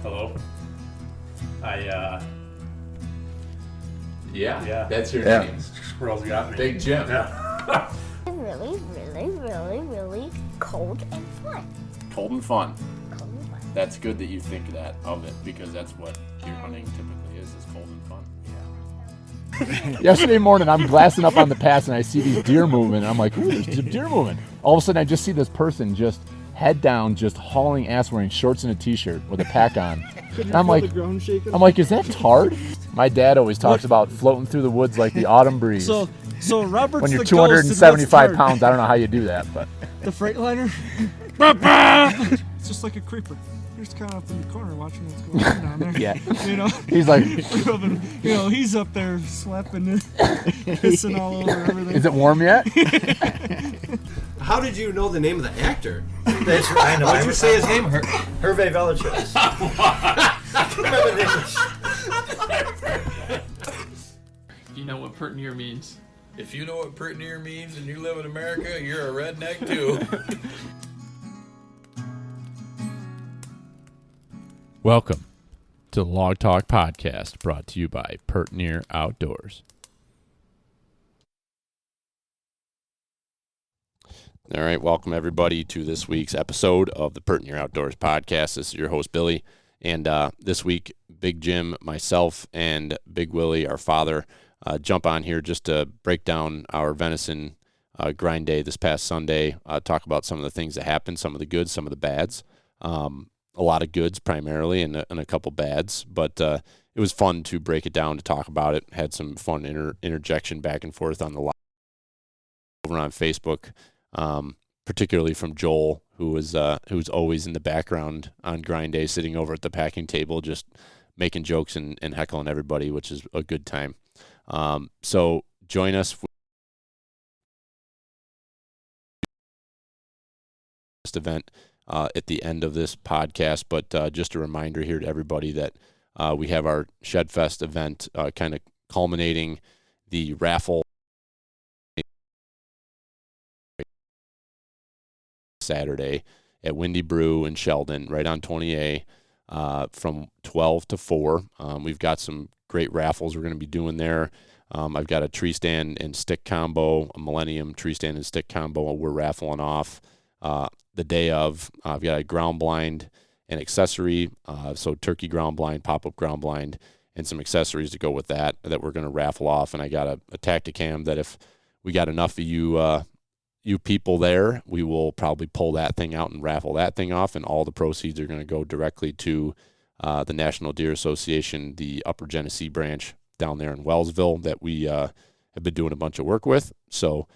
Hello. Yeah, that's your name. Squirrels got me. Big Jim. Yeah. Really cold and fun. Cold and fun. Cold and fun. That's good that you think that of it, because that's what deer hunting typically is cold and fun. Yesterday morning, I'm glassing up on the pass, and I see these deer moving, and I'm like, ooh, there's deer moving. All of a sudden, I just see this person just head down, just hauling ass, wearing shorts and a t-shirt with a pack on. And I'm like, is that Tard? My dad always talks about floating through the woods like the autumn breeze. So Robert's when you're the ghost, and 275 that's pounds, I don't know how you do that, but the Freightliner. It's just like a creeper. You're just kind of up in the corner watching what's going on down there. yeah, You know, he's like, he's up there slapping, pissing all over everything. is it warm yet? How did you know the name of the actor? That's I know. Why'd you say his name? Hervé Villechaize. You know what pert near means. If you know what pert near means and you live in America, you're a redneck too. Welcome to the Log Talk Podcast, brought to you by Pert Near Outdoors. All right, welcome everybody to this week's episode of the Pert Near Outdoors Podcast. This is your host, Billy, and this week, Big Jim, myself, and Big Willie, our father, jump on here just to break down our venison grind day this past Sunday, talk about some of the things that happened, some of the goods, some of the bads. A lot of goods primarily and a couple bads, but it was fun to break it down, to talk about it. Had some fun interjection back and forth on the live over on Facebook, particularly from Joel, who's always in the background on grind day, sitting over at the packing table, just making jokes and heckling everybody, which is a good time. So join us for this event at the end of this podcast, but just a reminder here to everybody that we have our Shed Fest event kind of culminating the raffle Saturday at Windy Brew in Sheldon, right on 20A, from 12 to 4. We've got some great raffles we're going to be doing there. I've got a tree stand and stick combo, a Millennium tree stand and stick combo we're raffling off. The day of, I've got a ground blind and accessory, so turkey ground blind, pop-up ground blind, and some accessories to go with that we're going to raffle off. And I got a Tacticam that if we got enough of you people there, we will probably pull that thing out and raffle that thing off, and all the proceeds are going to go directly to the National Deer Association, the Upper Genesee branch down there in Wellsville that we have been doing a bunch of work with. So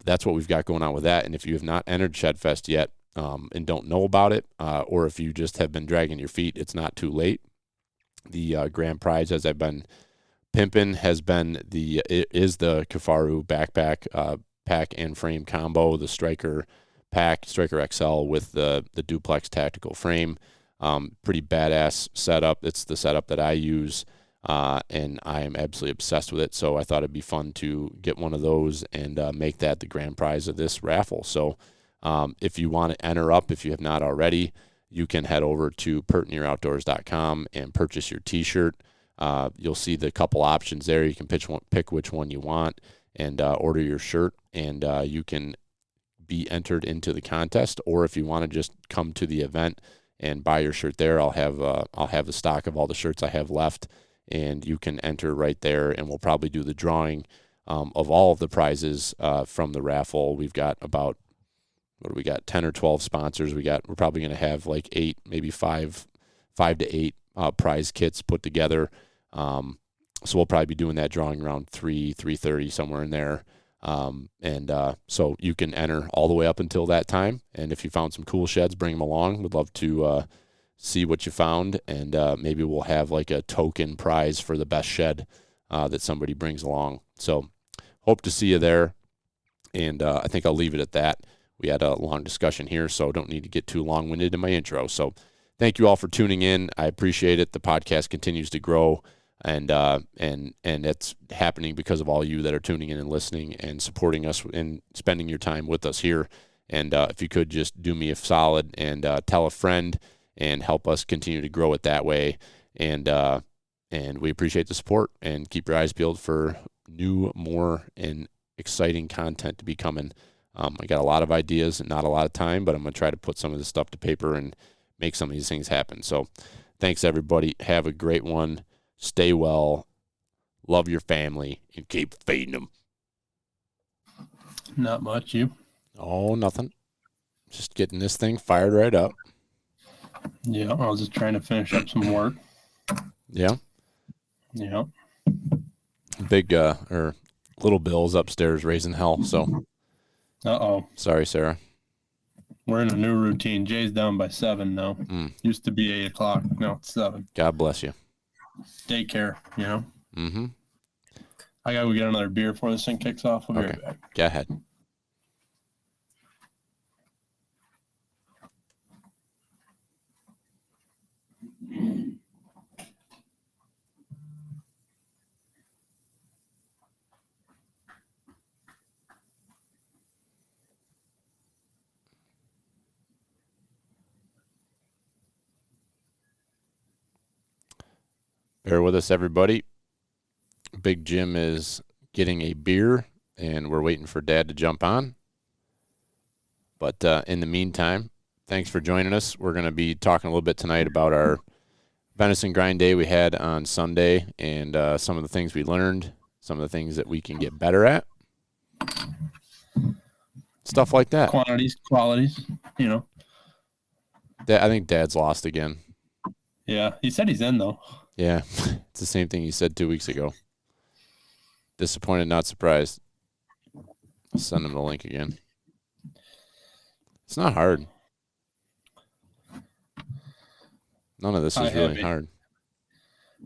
that's what we've got going on with that. And if you have not entered Shed Fest yet and don't know about it, or if you just have been dragging your feet, it's not too late. The grand prize, as I've been pimping, is the Kifaru backpack pack and frame combo, the Striker pack, Striker XL with the duplex tactical frame. Pretty badass setup. It's the setup that I use. And I am absolutely obsessed with it, so I thought it'd be fun to get one of those and make that the grand prize of this raffle. So if you want to enter up, if you have not already, you can head over to pertnearoutdoors.com and purchase your t-shirt. You'll see the couple options there. You can pick which one you want and order your shirt, and you can be entered into the contest. Or if you want to just come to the event and buy your shirt there, I'll have the stock of all the shirts I have left, and you can enter right there, and we'll probably do the drawing of all of the prizes from the raffle. We've got about, 10 or 12 sponsors. We're probably going to have like 8, maybe 5 to 8 prize kits put together. So we'll probably be doing that drawing around 3:30, somewhere in there. So you can enter all the way up until that time. And if you found some cool sheds, bring them along. We'd love to see what you found, and maybe we'll have like a token prize for the best shed that somebody brings along. So hope to see you there, and I think I'll leave it at that. We had a long discussion here, so don't need to get too long-winded in my intro. So thank you all for tuning in. I appreciate it. The podcast continues to grow, and it's happening because of all you that are tuning in and listening and supporting us and spending your time with us here. And if you could just do me a solid and tell a friend and help us continue to grow it that way. And we appreciate the support, and keep your eyes peeled for new, more, and exciting content to be coming. I got a lot of ideas and not a lot of time, but I'm going to try to put some of this stuff to paper and make some of these things happen. So thanks, everybody. Have a great one. Stay well. Love your family, and keep feeding them. Not much, you? Oh, nothing. Just getting this thing fired right up. Yeah, I was just trying to finish up some work. Yeah. Yeah. Big or little Bill's upstairs raising hell. So. Uh-oh. Sorry, Sarah. We're in a new routine. Jay's down by 7 now. Used to be 8 o'clock. Now it's 7. God bless you. Daycare, you know? Mm-hmm. I gotta go get another beer before this thing kicks off. I'll be right back. Go ahead. Bear with us, everybody. Big Jim is getting a beer, and we're waiting for Dad to jump on. But in the meantime, thanks for joining us. We're going to be talking a little bit tonight about our venison grind day we had on Sunday, and some of the things we learned, some of the things that we can get better at. Stuff like that. Quantities, qualities, you know. I think Dad's lost again. Yeah, he said he's in, though. Yeah, it's the same thing he said 2 weeks ago. Disappointed, not surprised. I'll send him the link again. It's not hard. None of this is really hard.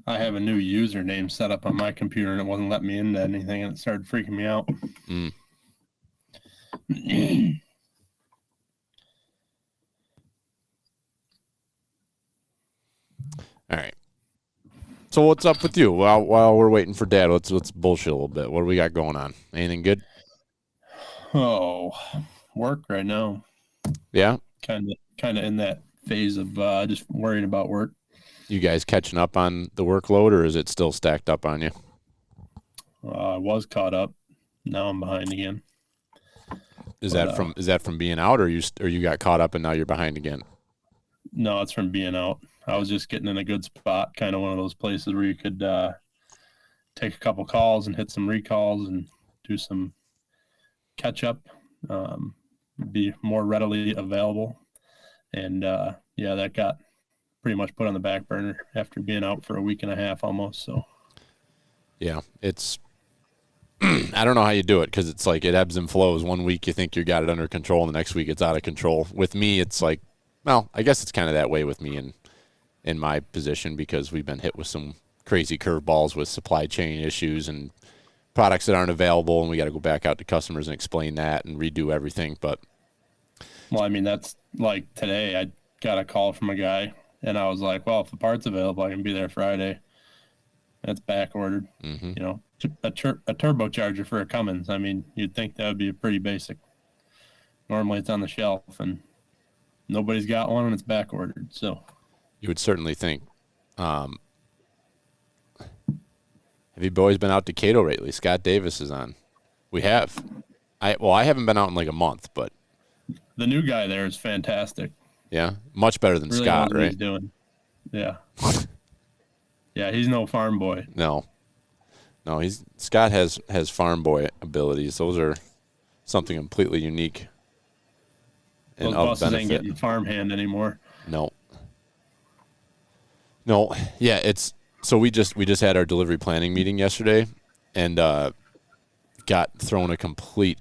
I have a new username set up on my computer, and it wasn't letting me into anything, and it started freaking me out. All right. So what's up with you? While we're waiting for Dad, let's bullshit a little bit. What do we got going on? Anything good? Oh, work right now. Yeah. Kind of in that phase of just worrying about work. You guys catching up on the workload, or is it still stacked up on you? I was caught up. Now I'm behind again. Is that from being out, or you got caught up and now you're behind again? No, it's from being out. I was just getting in a good spot, kind of one of those places where you could take a couple calls and hit some recalls and do some catch up, be more readily available. And that got pretty much put on the back burner after being out for a week and a half almost. So yeah, it's I don't know how you do it, because it's like it ebbs and flows. 1 week you think you got it under control, and the next week it's out of control. With me, it's like, well, I guess it's kind of that way with me in my position, because we've been hit with some crazy curveballs with supply chain issues and products that aren't available, and we got to go back out to customers and explain that and redo everything. But well, I mean, that's like today I got a call from a guy, and I was like, well, if the part's available, I can be there Friday. That's back ordered. Mm-hmm. You know, a turbocharger for a Cummins. I mean, you'd think that would be pretty basic. Normally it's on the shelf, and nobody's got one, and it's back ordered. So you would certainly think. Have you boys been out to Cato lately? Scott Davis is on. We have. I haven't been out in like a month, but the new guy there is fantastic. Yeah, much better than really Scott, right? He's doing. Yeah. Yeah, he's no farm boy. No, Scott has farm boy abilities. Those are something completely unique. Those buses ain't getting farmhand anymore. No. Yeah, it's so we just had our delivery planning meeting yesterday, and got thrown a complete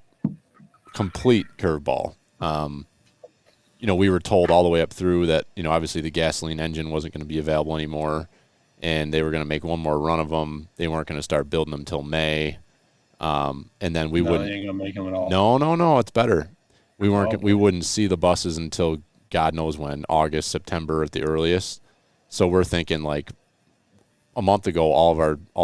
curveball. We were told all the way up through that, obviously the gasoline engine wasn't going to be available anymore, and they were going to make one more run of them. They weren't going to start building them till May, and then we wouldn't. They ain't gonna make them at all. No, it's better. We weren't. We wouldn't see the buses until God knows when, August, September at the earliest. So we're thinking like a month ago, all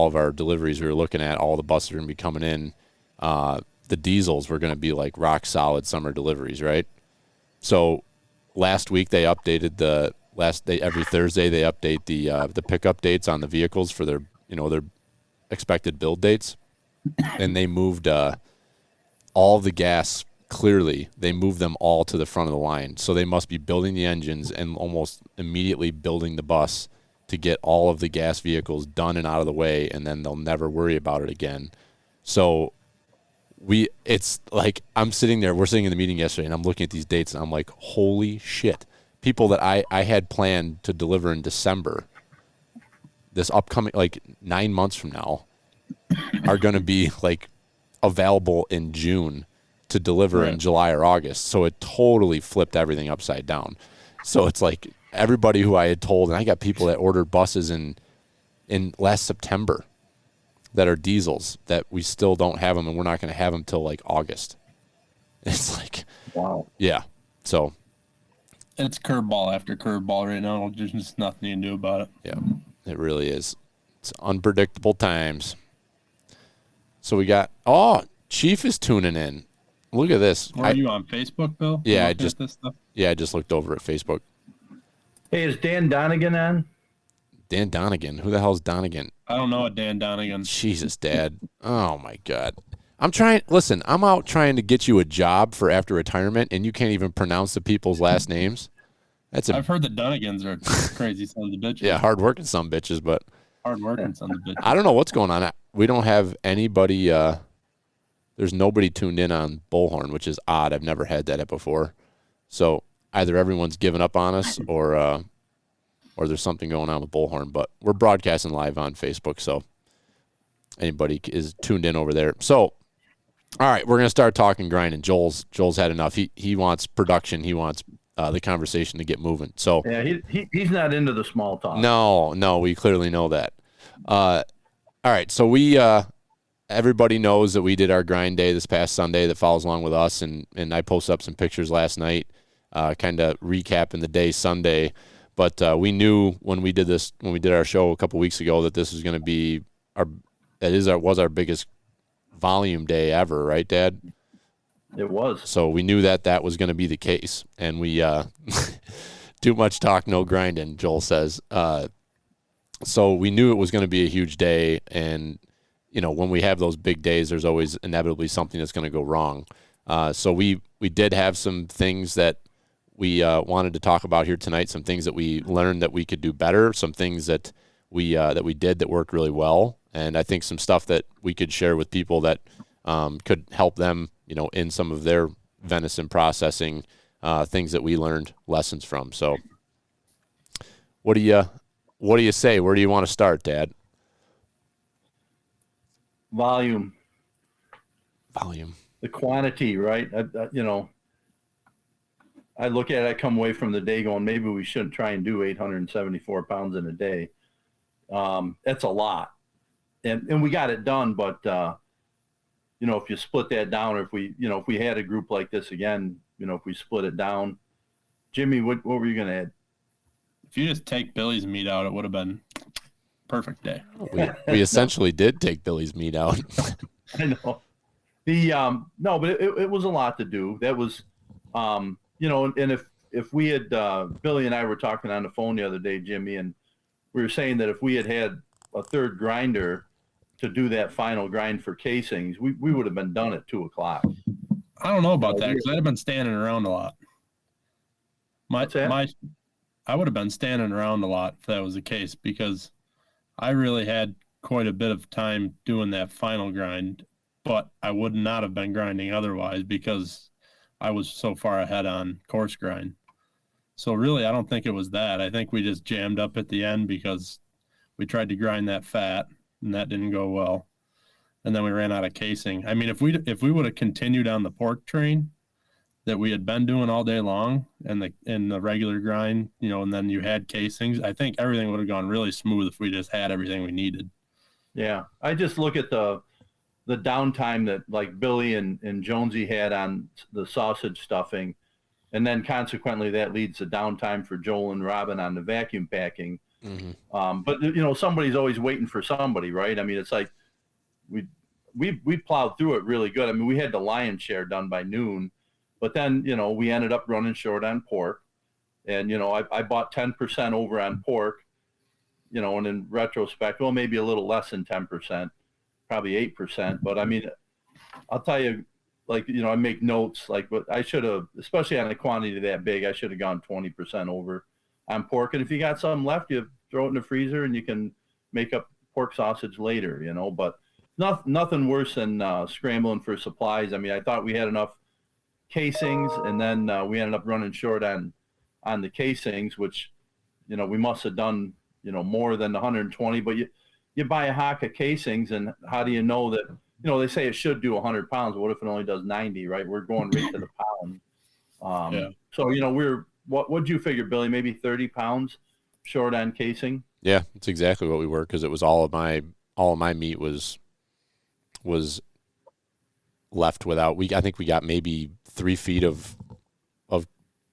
of our deliveries we were looking at, all the buses are going to be coming in. The diesels were going to be like rock solid summer deliveries, right? So last week they updated every Thursday they update the pickup dates on the vehicles for their their expected build dates, and they moved all the gas. Clearly, they moved them all to the front of the line, so they must be building the engines and almost immediately building the bus to get all of the gas vehicles done and out of the way, and then they'll never worry about it again. So it's like I'm sitting there, we're sitting in the meeting yesterday, and I'm looking at these dates, and I'm like, holy shit. People that I had planned to deliver in December, this upcoming, like 9 months from now, are going to be like available in June to deliver in July or August. So it totally flipped everything upside down. So it's like everybody who I had told, and I got people that ordered buses in last September that are diesels that we still don't have them, and we're not going to have them till like August. It's like, wow. Yeah. So it's curveball after curveball right now. There's just nothing you can do about it. Yeah, it really is. It's unpredictable times. So we got, Chief is tuning in. Look at this. Are you on Facebook, Bill? Yeah, I just looked over at Facebook. Hey, is Dan Donegan on? Dan Donegan. Who the hell is Donegan? I don't know a Dan Donegan. Jesus, Dad. Oh my God. I'm out trying to get you a job for after retirement, and you can't even pronounce the people's last names. I've heard the Donegans are crazy sons of bitches. Yeah, hard-working some bitches, but hard-working sons of bitches. I don't know what's going on. We don't have anybody. There's nobody tuned in on Bullhorn, which is odd. I've never had that before. So either everyone's given up on us, or there's something going on with Bullhorn. But we're broadcasting live on Facebook, so anybody is tuned in over there. So, all right, we're gonna start talking grinding. Joel's had enough. He wants production. He wants the conversation to get moving. So yeah, he's not into the small talk. No, we clearly know that. All right, so we everybody knows that we did our grind day this past Sunday that follows along with us, and I posted up some pictures last night, kind of recapping the day Sunday. But we knew when we did our show a couple weeks ago, that this was going to be was our biggest volume day ever, right, Dad? It was. So we knew that was going to be the case, and we too much talk, no grinding, Joel says. So we knew it was going to be a huge day, and when we have those big days, there's always inevitably something that's going to go wrong. So we did have some things that we wanted to talk about here tonight, some things that we learned that we could do better, some things that we did that worked really well, and I think some stuff that we could share with people that could help them, in some of their venison processing, things that we learned lessons from. So what do you say? Where do you want to start, Dad? Volume. The quantity, right? I look at it, I come away from the day going, maybe we shouldn't try and do 874 pounds in a day. That's a lot. And we got it done, but if you split that down, or if we had a group like this again, if we split it down, Jimmy, what were you going to add? If you just take Billy's meat out, it would have been perfect day. We essentially did take Billy's meat out. I know. No, but it was a lot to do. That was, and if we had, Billy and I were talking on the phone the other day, Jimmy, and we were saying that if we had a third grinder to do that final grind for casings, we would have been done at 2:00. I don't know about that, because I'd have been standing around a lot. I would have been standing around a lot if that was the case, because I really had quite a bit of time doing that final grind, but I would not have been grinding otherwise, because I was so far ahead on course grind. So really, I don't think it was that. I think we just jammed up at the end because we tried to grind that fat, and that didn't go well. And then we ran out of casing. I mean, if we would have continued on the pork train that we had been doing all day long, and the regular grind, and then you had casings, I think everything would have gone really smooth if we just had everything we needed. Yeah, I just look at the downtime that like Billy and Jonesy had on the sausage stuffing, and then consequently that leads to downtime for Joel and Robin on the vacuum packing. Mm-hmm. But somebody's always waiting for somebody, right? I mean, it's like we plowed through it really good. I mean, we had the lion's share done by noon, but then we ended up running short on pork, And, you know, I bought 10% over on pork, you know, and in retrospect, well, maybe a little less than 10%, probably 8%. But I mean, I'll tell you, like, you know, I make notes, like, but I should have, especially on a quantity that big, I should have gone 20% over on pork. And if you got something left, you throw it in the freezer and you can make up pork sausage later, you know. But nothing worse than scrambling for supplies. I mean, I thought we had enough casings, and then we ended up running short on the casings, which, you know, we must have done, you know, more than 120. But you buy a hock of casings, and how do you know that? You know, they say it should do 100 pounds. What if it only does 90, right? We're going right to the pound. Yeah. So, you know, what'd you figure, Billy? Maybe 30 pounds short on casing? Yeah, that's exactly what we were, because it was all of my meat was left without. I think we got maybe 3 feet of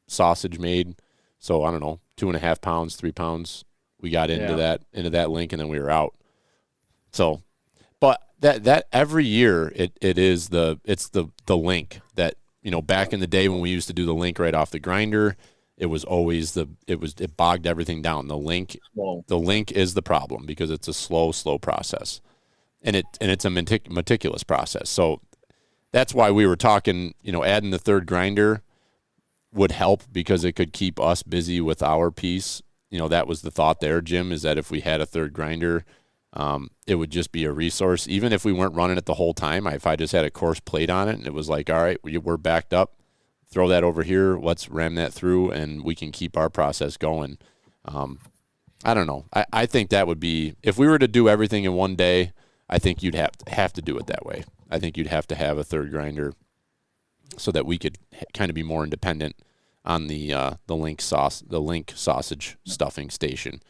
sausage made. So I don't know, 2.5 pounds, 3 pounds. We got into that link, and then we were out. So, but that every year it's the link that, you know, back in the day when we used to do the link right off the grinder, it was always it bogged everything down. The link is the problem, because it's a slow process, and it's a meticulous process. So that's why we were talking, you know, adding the third grinder would help, because it could keep us busy with our piece. You know, that was the thought there, Jim, is that if we had a third grinder, it would just be a resource. Even if we weren't running it the whole time, if I just had a coarse plate on it and it was like, all right, we're backed up, throw that over here, let's ram that through, and we can keep our process going. I don't know. I think that would be, if we were to do everything in one day, I think you'd have to do it that way. I think you'd have to have a third grinder so that we could kind of be more independent on the link sausage stuffing station.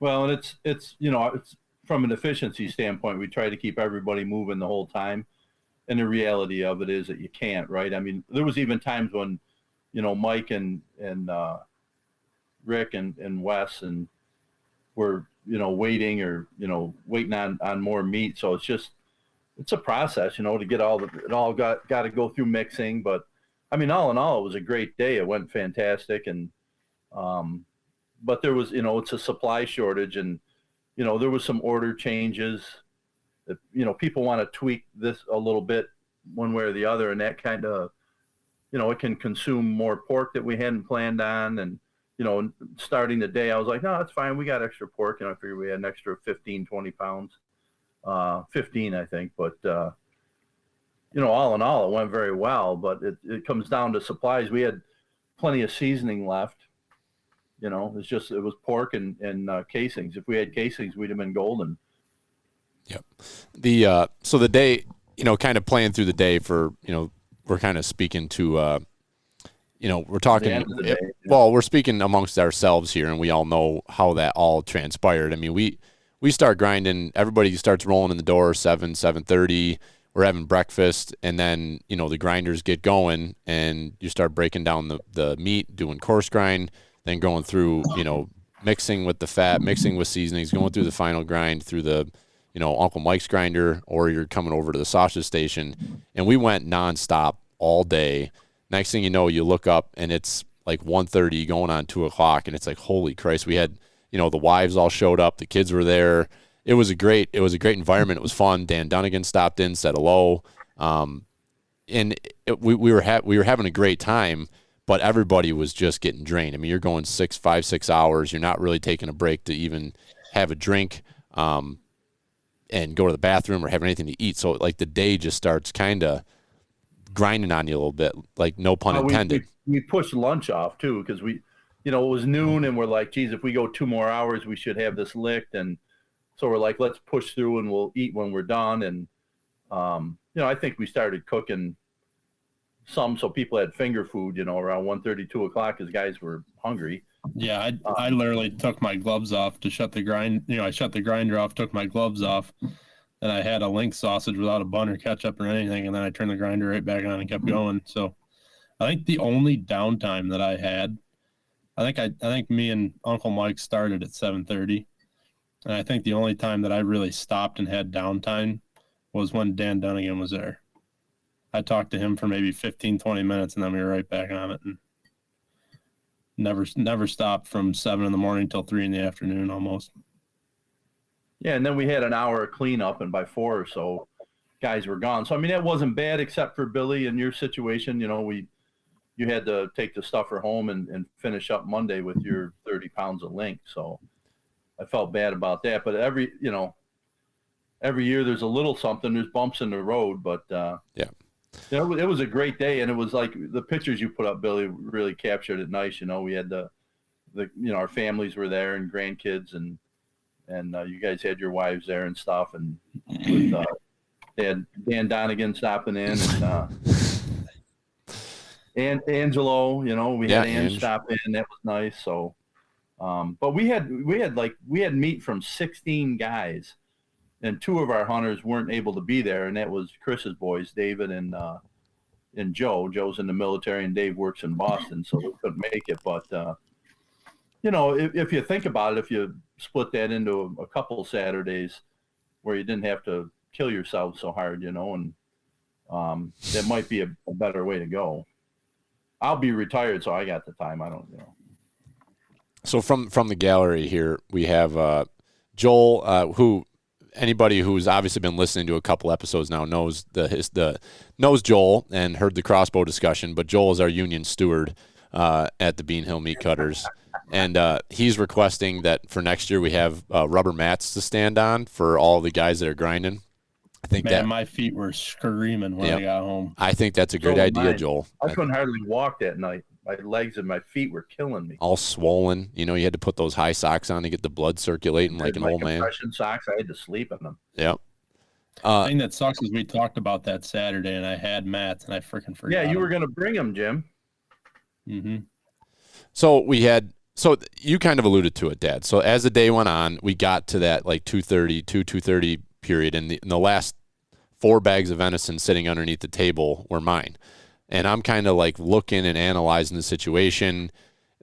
Well, and it's you know, it's from an efficiency standpoint, we try to keep everybody moving the whole time. And the reality of it is that you can't, right? I mean, there was even times when, you know, Mike and Rick and Wes and were, you know, waiting on more meat. So it's a process, you know, to get it all got to go through mixing. But I mean, all in all, it was a great day. It went fantastic. And, but there was, you know, it's a supply shortage, and, you know, there was some order changes that, you know, people want to tweak this a little bit one way or the other. And that kind of, you know, it can consume more pork that we hadn't planned on. And, you know, starting the day, I was like, no, it's fine. We got extra pork. And I figured we had an extra 15, 20 pounds, 15, I think. But, you know, all in all, it went very well. But it comes down to supplies. We had plenty of seasoning left. You know, it was pork and casings. If we had casings, we'd have been golden. Yep. So the day, you know, kind of playing through the day for, you know, we're kind of speaking to, you know, we're talking, well, we're speaking amongst ourselves here, and we all know how that all transpired. I mean, we start grinding, everybody starts rolling in the door 7:30. We're having breakfast, and then, you know, the grinders get going, and you start breaking down the meat, doing coarse grind, then going through, you know, mixing with the fat, mixing with seasonings, going through the final grind through the, you know, Uncle Mike's grinder, or you're coming over to the sausage station. And we went nonstop all day. Next thing you know, you look up and it's like 1:30 going on 2 o'clock, and it's like, holy Christ, we had, you know, the wives all showed up, the kids were there. It was a great environment. It was fun. Dan Dunnigan stopped in, said hello. And we were having a great time, but everybody was just getting drained. I mean, you're going 5, 6 hours. You're not really taking a break to even have a drink, and go to the bathroom or have anything to eat. So like the day just starts kind of grinding on you a little bit, like no pun intended. We pushed lunch off too, because we, you know, it was noon, and we're like, geez, if we go 2 more hours, we should have this licked. And so we're like, let's push through and we'll eat when we're done. And, you know, I think we started cooking some, so people had finger food, you know, around 1:30, 2 o'clock, because guys were hungry. Yeah, I literally took my gloves off to shut the grind. You know, I shut the grinder off, took my gloves off, and I had a link sausage without a bun or ketchup or anything, and then I turned the grinder right back on and kept going. So I think the only downtime that I had, I think me and Uncle Mike started at 7:30, and I think the only time that I really stopped and had downtime was when Dan Dunnigan was there. I talked to him for maybe 15, 20 minutes, and then we were right back on it. And never stopped from 7 in the morning till 3 in the afternoon almost. Yeah, and then we had an hour of cleanup, and by 4 or so, guys were gone. So I mean, that wasn't bad, except for Billy in your situation. You know, you had to take the stuffer home and finish up Monday with your 30 pounds of link. So I felt bad about that. But every year there's a little something. There's bumps in the road, but yeah. It was a great day, and it was like the pictures you put up, Billy, really captured it nice. You know, we had the our families were there and grandkids, and you guys had your wives there and stuff, and with, they had Dan Donegan stopping in, and Angelo. You know, we had Ange stop in. That was nice. So, but we had meat from 16 guys. And 2 of our hunters weren't able to be there, and that was Chris's boys, David and Joe. Joe's in the military, and Dave works in Boston, so we couldn't make it. But you know, if you think about it, if you split that into a couple Saturdays where you didn't have to kill yourself so hard, you know, and that might be a better way to go. I'll be retired, so I got the time. I don't, you know. So from the gallery here, we have Joel, who. Anybody who's obviously been listening to a couple episodes now knows knows Joel and heard the crossbow discussion. But Joel is our union steward at the Bean Hill Meat Cutters, and he's requesting that for next year we have rubber mats to stand on for all the guys that are grinding. I think my feet were screaming when I got home. I think that's a great idea, Joel. I couldn't hardly walk that night. My legs and my feet were killing me. All swollen. You know, you had to put those high socks on to get the blood circulating like an old man. Compression socks. I had to sleep in them. Yep. The thing that sucks is we talked about that Saturday, and I had mats, and I freaking forgot. Yeah, you were going to bring them, Jim. Mm-hmm. So you kind of alluded to it, Dad. So as the day went on, we got to that like 2:30 period, and the last 4 bags of venison sitting underneath the table were mine. And I'm kind of like looking and analyzing the situation.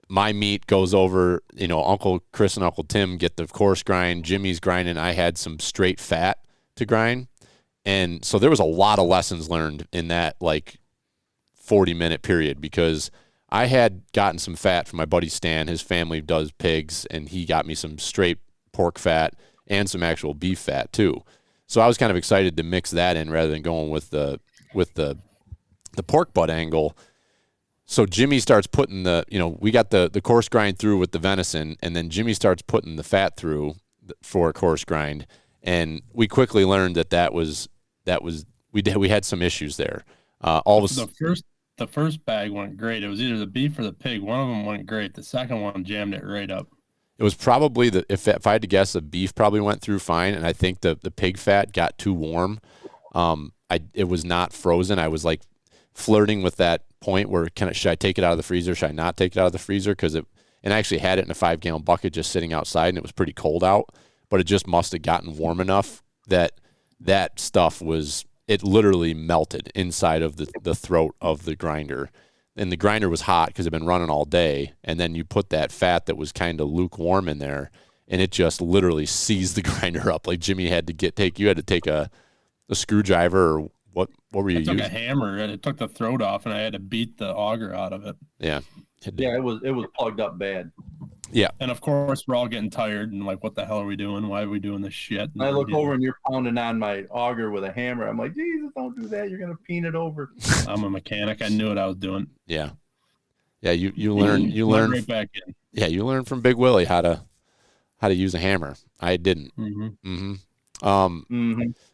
My meat goes over, you know, Uncle Chris and Uncle Tim get the coarse grind. Jimmy's grinding. I had some straight fat to grind. And so there was a lot of lessons learned in that like 40-minute period, because I had gotten some fat from my buddy Stan. His family does pigs, and he got me some straight pork fat and some actual beef fat too. So I was kind of excited to mix that in rather than going with the pork butt angle. So Jimmy starts putting we got the coarse grind through with the venison, and then Jimmy starts putting the fat through for a coarse grind. And we quickly learned we had some issues there. The first bag went great. It was either the beef or the pig. One of them went great. The second one jammed it right up. It was probably if I had to guess, the beef probably went through fine, and I think the pig fat got too warm. It was not frozen. I was like flirting with that point where should I take it out of the freezer? Should I not take it out of the freezer? And I actually had it in a 5-gallon bucket just sitting outside, and it was pretty cold out, but it just must have gotten warm enough that stuff it literally melted inside of the throat of the grinder. And the grinder was hot because it had been running all day. And then you put that fat that was kind of lukewarm in there, and it just literally seized the grinder up. Like Jimmy had to take a screwdriver, or what were you using? I took a hammer, and it took the throat off, and I had to beat the auger out of it. Yeah. Yeah, it was plugged up bad. Yeah. And of course, we're all getting tired and like, what the hell are we doing? Why are we doing this shit? And I look over and you're pounding on my auger with a hammer. I'm like, Jesus, don't do that. You're going to peen it over. I'm a mechanic. I knew what I was doing. Yeah. Yeah. You learn right back in. Yeah. You learn from Big Willie how to use a hammer. I didn't.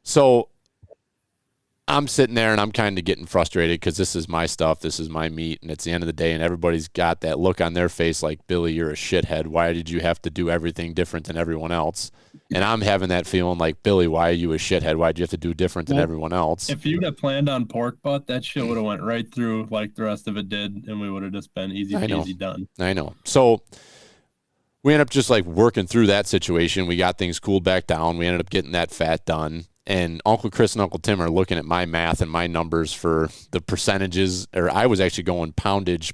So I'm sitting there and I'm kind of getting frustrated because this is my stuff. This is my meat. And it's the end of the day, and everybody's got that look on their face like, Billy, you're a shithead. Why did you have to do everything different than everyone else? And I'm having that feeling like, Billy, why are you a shithead? Why did you have to do different than everyone else? If you'd have planned on pork butt, that shit would have went right through like the rest of it did, and we would have just been easy peasy done. I know. So we ended up just like working through that situation. We got things cooled back down. We ended up getting that fat done. And Uncle Chris and Uncle Tim are looking at my math and my numbers for the percentages, or I was actually going poundage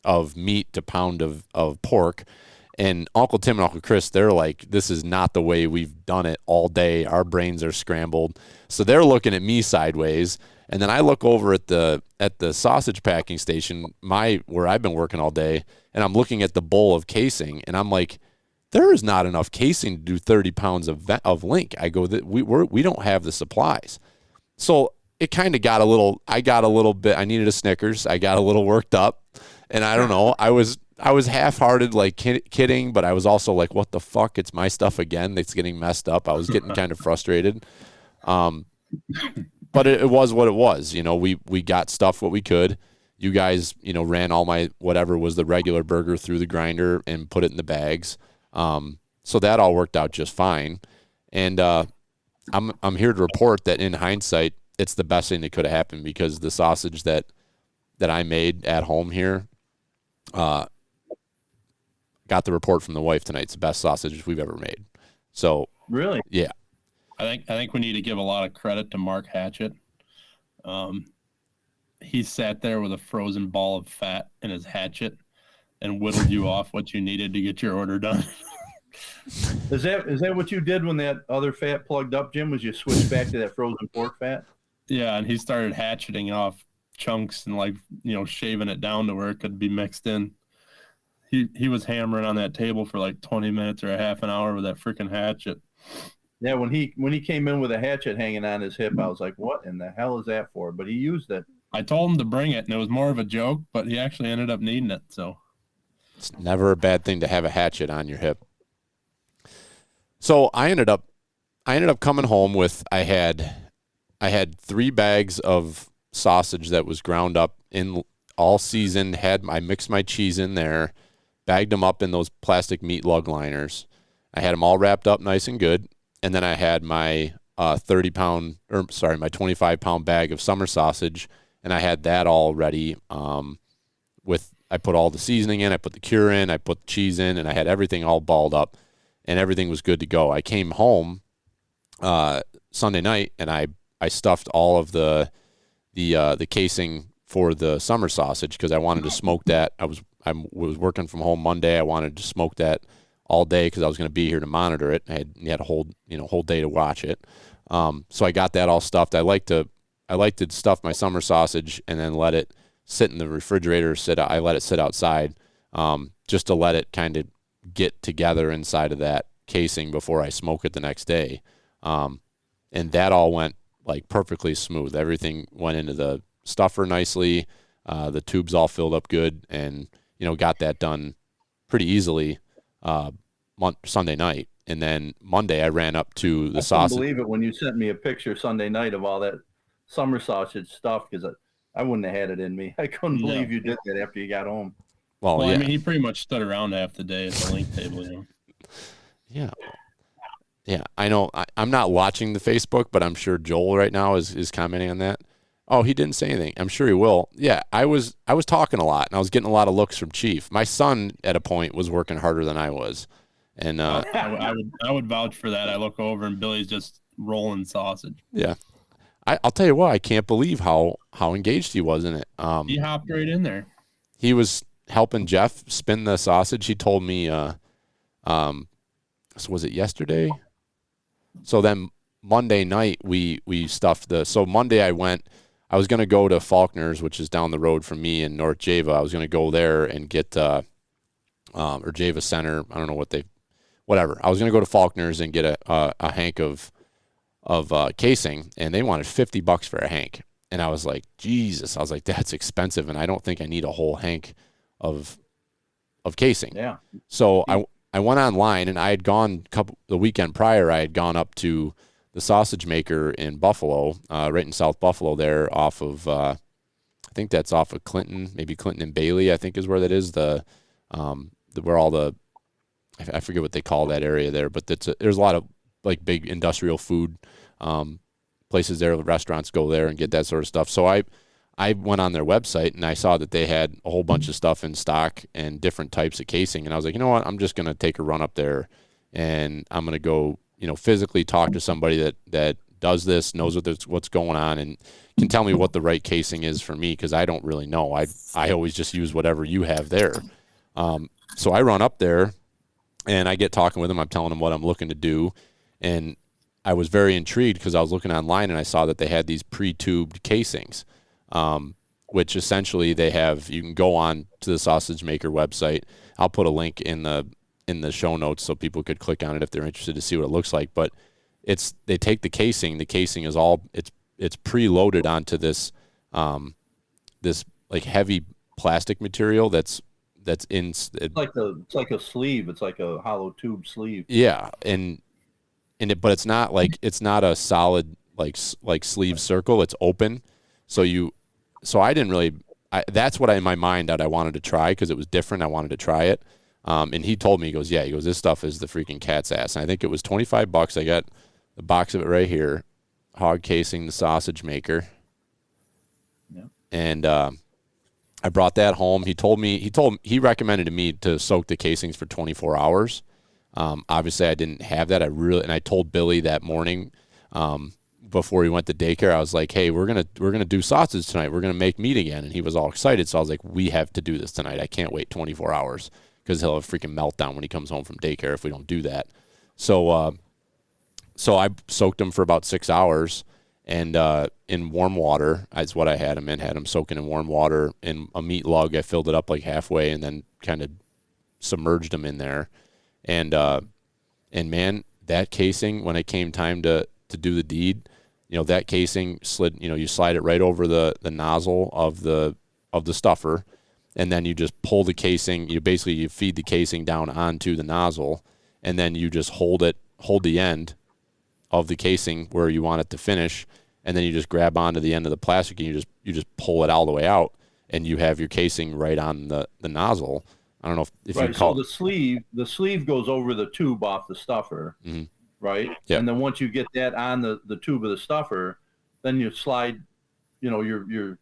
of meat to pound of pork. And Uncle Tim and Uncle Chris, they're like, this is not the way we've done it all day. Our brains are scrambled. So they're looking at me sideways. And then I look over at the sausage packing station, where I've been working all day, and I'm looking at the bowl of casing, and I'm like, there is not enough casing to do 30 pounds of link. I go, we don't have the supplies. So it kind of got I needed a Snickers. I got a little worked up, and I don't know. I was half-hearted, like kidding, but I was also like, what the fuck? It's my stuff again. It's getting messed up. I was getting kind of frustrated. But it was what it was. We got stuff what we could. You guys, ran all my whatever was the regular burger through the grinder and put it in the bags. So that all worked out just fine. And I'm here to report that in hindsight, it's the best thing that could have happened, because the sausage that I made at home here, got the report from the wife tonight. It's the best sausage we've ever made. So Really? yeah. I think we need to give a lot of credit to Mark Hatchett. He sat there with a frozen ball of fat in his hatchet and whittled you off what you needed to get your order done. Is that what you did when that other fat plugged up, Jim? Was you switched back to that frozen pork fat? Yeah, and he started hatcheting off chunks and shaving it down to where it could be mixed in. He was hammering on that table for like 20 minutes or a half an hour with that freaking hatchet. Yeah, when he came in with a hatchet hanging on his hip, I was like, what in the hell is that for? But he used it. I told him to bring it, and it was more of a joke, but he actually ended up needing it. So it's never a bad thing to have a hatchet on your hip. So I ended up coming home with I had 3 bags of sausage that was ground up in all season. I mixed my cheese in there, bagged them up in those plastic meat lug liners. I had them all wrapped up nice and good, and then I had my my 25-pound bag of summer sausage, and I had that all ready. I put all the seasoning in, I put the cure in, I put the cheese in, and I had everything all balled up, and everything was good to go. I came home Sunday night, and I stuffed all of the casing for the summer sausage because I wanted to smoke that. I was working from home Monday. I wanted to smoke that all day because I was going to be here to monitor it. I had a whole day to watch it. So I got that all stuffed. I like to stuff my summer sausage and then let it sit in the refrigerator. I let it sit outside, just to let it kind of get together inside of that casing before I smoke it the next day. And that all went like perfectly smooth. Everything went into the stuffer nicely. The tubes all filled up good, and got that done pretty easily Sunday night. And then Monday I ran up to the sausage. I couldn't believe it when you sent me a picture Sunday night of all that summer sausage stuff, because I wouldn't have had it in me. I couldn't believe you did that after you got home. Well, yeah. I mean, he pretty much stood around half the day at the link table. Yeah. Yeah, I know. I'm not watching the Facebook, but I'm sure Joel right now is commenting on that. Oh, he didn't say anything. I'm sure he will. Yeah, I was talking a lot, and I was getting a lot of looks from Chief. My son, at a point, was working harder than I was. And I would vouch for that. I look over, and Billy's just rolling sausage. Yeah. I'll tell you what, I can't believe how engaged he was in it. He hopped right in there. He was helping Jeff spin the sausage. He told me, so was it yesterday? So then Monday night we stuffed so Monday I was going to go to Faulkner's, which is down the road from me in North Java. I was going to go there and get, or Java Center. I don't know whatever. I was going to go to Faulkner's and get a hank of casing, and they wanted $50 for a hank. And I was like, Jesus, I was like, that's expensive. And I don't think I need a whole hank of casing. Yeah. So I went online, and I had gone the weekend prior. I had gone up to the sausage maker in Buffalo, right in South Buffalo, there off of I think that's off of Clinton, maybe Clinton and Bailey, I think is where that is. Where all the I forget what they call that area there, but there's a lot of like big industrial food places there. The restaurants go there and get that sort of stuff. So I went on their website, and I saw that they had a whole bunch of stuff in stock and different types of casing. And I was like, you know what? I'm just going to take a run up there, and I'm going to go, physically talk to somebody that does this, knows what's going on, and can tell me what the right casing is for me, because I don't really know. I always just use whatever you have there. So I run up there, And I get talking with him. I'm telling him what I'm looking to do. And I was very intrigued because I was looking online and I saw that they had these pre-tubed casings, which essentially they have. You can go on to the Sausage Maker website. I'll put a link in the show notes so people could click on it if they're interested to see what it looks like. But they take the casing. The casing is all it's preloaded onto this this like heavy plastic material that's in. It's like a sleeve. It's like a hollow tube sleeve. Yeah, but it's not a solid like sleeve circle. It's open, so I didn't really. That's what in my mind that I wanted to try because it was different. I wanted to try it, and he told me, he goes, this stuff is the freaking cat's ass. And I think it was $25. I got the box of it right here, hog casing, the Sausage Maker, yeah. And I brought that home. He recommended to me to soak the casings for 24 hours. Obviously I didn't have that. And I told Billy that morning, before he went to daycare, I was like, hey, we're going to do sausage tonight. We're going to make meat again. And he was all excited. So I was like, we have to do this tonight. I can't wait 24 hours because he'll have a freaking meltdown when he comes home from daycare if we don't do that. So I soaked him for about 6 hours and, in warm water is what I had him in. Had him soaking in warm water in a meat lug. I filled it up like halfway and then kind of submerged him in there. And man, that casing, when it came time to do the deed, that casing slid, you slide it right over the nozzle of the stuffer, and then you just pull the casing, you feed the casing down onto the nozzle, and then you just hold the end of the casing where you want it to finish, and then you just grab onto the end of the plastic and you just pull it all the way out, and you have your casing right on the nozzle. I don't know if right, you call so the sleeve goes over the tube off the stuffer. Mm-hmm. Right? Yep. And then once you get that on the tube of the stuffer, then you slide, your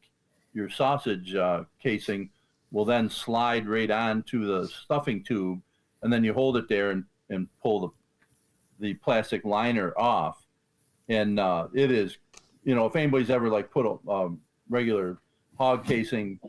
sausage casing will then slide right onto the stuffing tube, and then you hold it there and pull the plastic liner off. And it is, if anybody's ever like put a regular hog casing,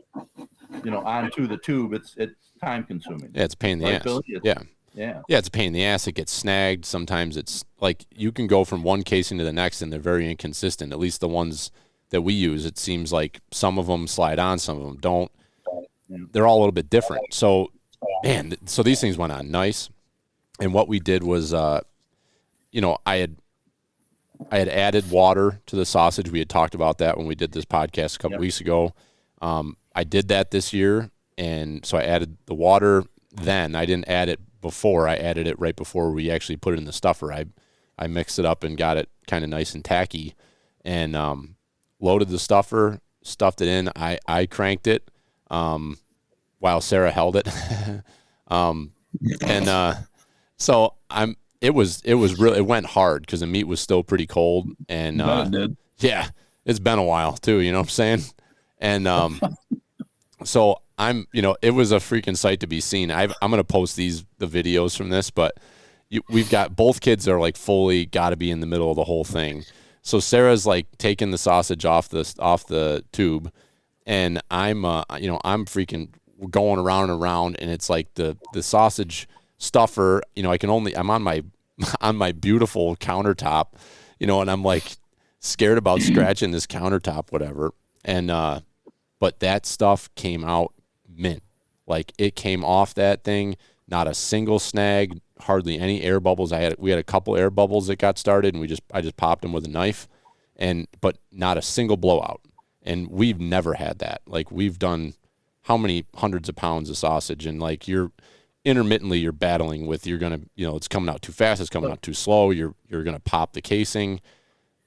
onto the tube, it's time consuming. Yeah, it's a pain in the ass. Billy? Yeah. Yeah. Yeah, it's a pain in the ass. It gets snagged. Sometimes it's like you can go from one casing to the next and they're very inconsistent. At least the ones that we use, it seems like some of them slide on, some of them don't. They're all a little bit different. So, man, so these things went on nice. And what we did was, I had added water to the sausage. We had talked about that when we did this podcast a couple weeks ago. I did that this year, and so I added the water then. I didn't add it before. I added it right before we actually put it in the stuffer. I mixed it up and got it kind of nice and tacky, and loaded the stuffer, stuffed it in. I cranked it while Sarah held it. So it went hard because the meat was still pretty cold, and it did. Yeah, it's been a while too, you know what I'm saying? And so it was a freaking sight to be seen. I'm gonna post the videos from this, but we've got both kids are like fully got to be in the middle of the whole thing. So Sarah's like taking the sausage off the tube, and I'm freaking going around and around, and it's like the sausage stuffer. I'm on my beautiful countertop, and I'm like scared about scratching this countertop, whatever. And but that stuff came out mint. Like it came off that thing, not a single snag, hardly any air bubbles. We had a couple air bubbles that got started, and I just popped them with a knife, but not a single blowout. And we've never had that. Like we've done how many hundreds of pounds of sausage, and like you're battling with, you're gonna, it's coming out too fast, it's coming out too slow. You're gonna pop the casing,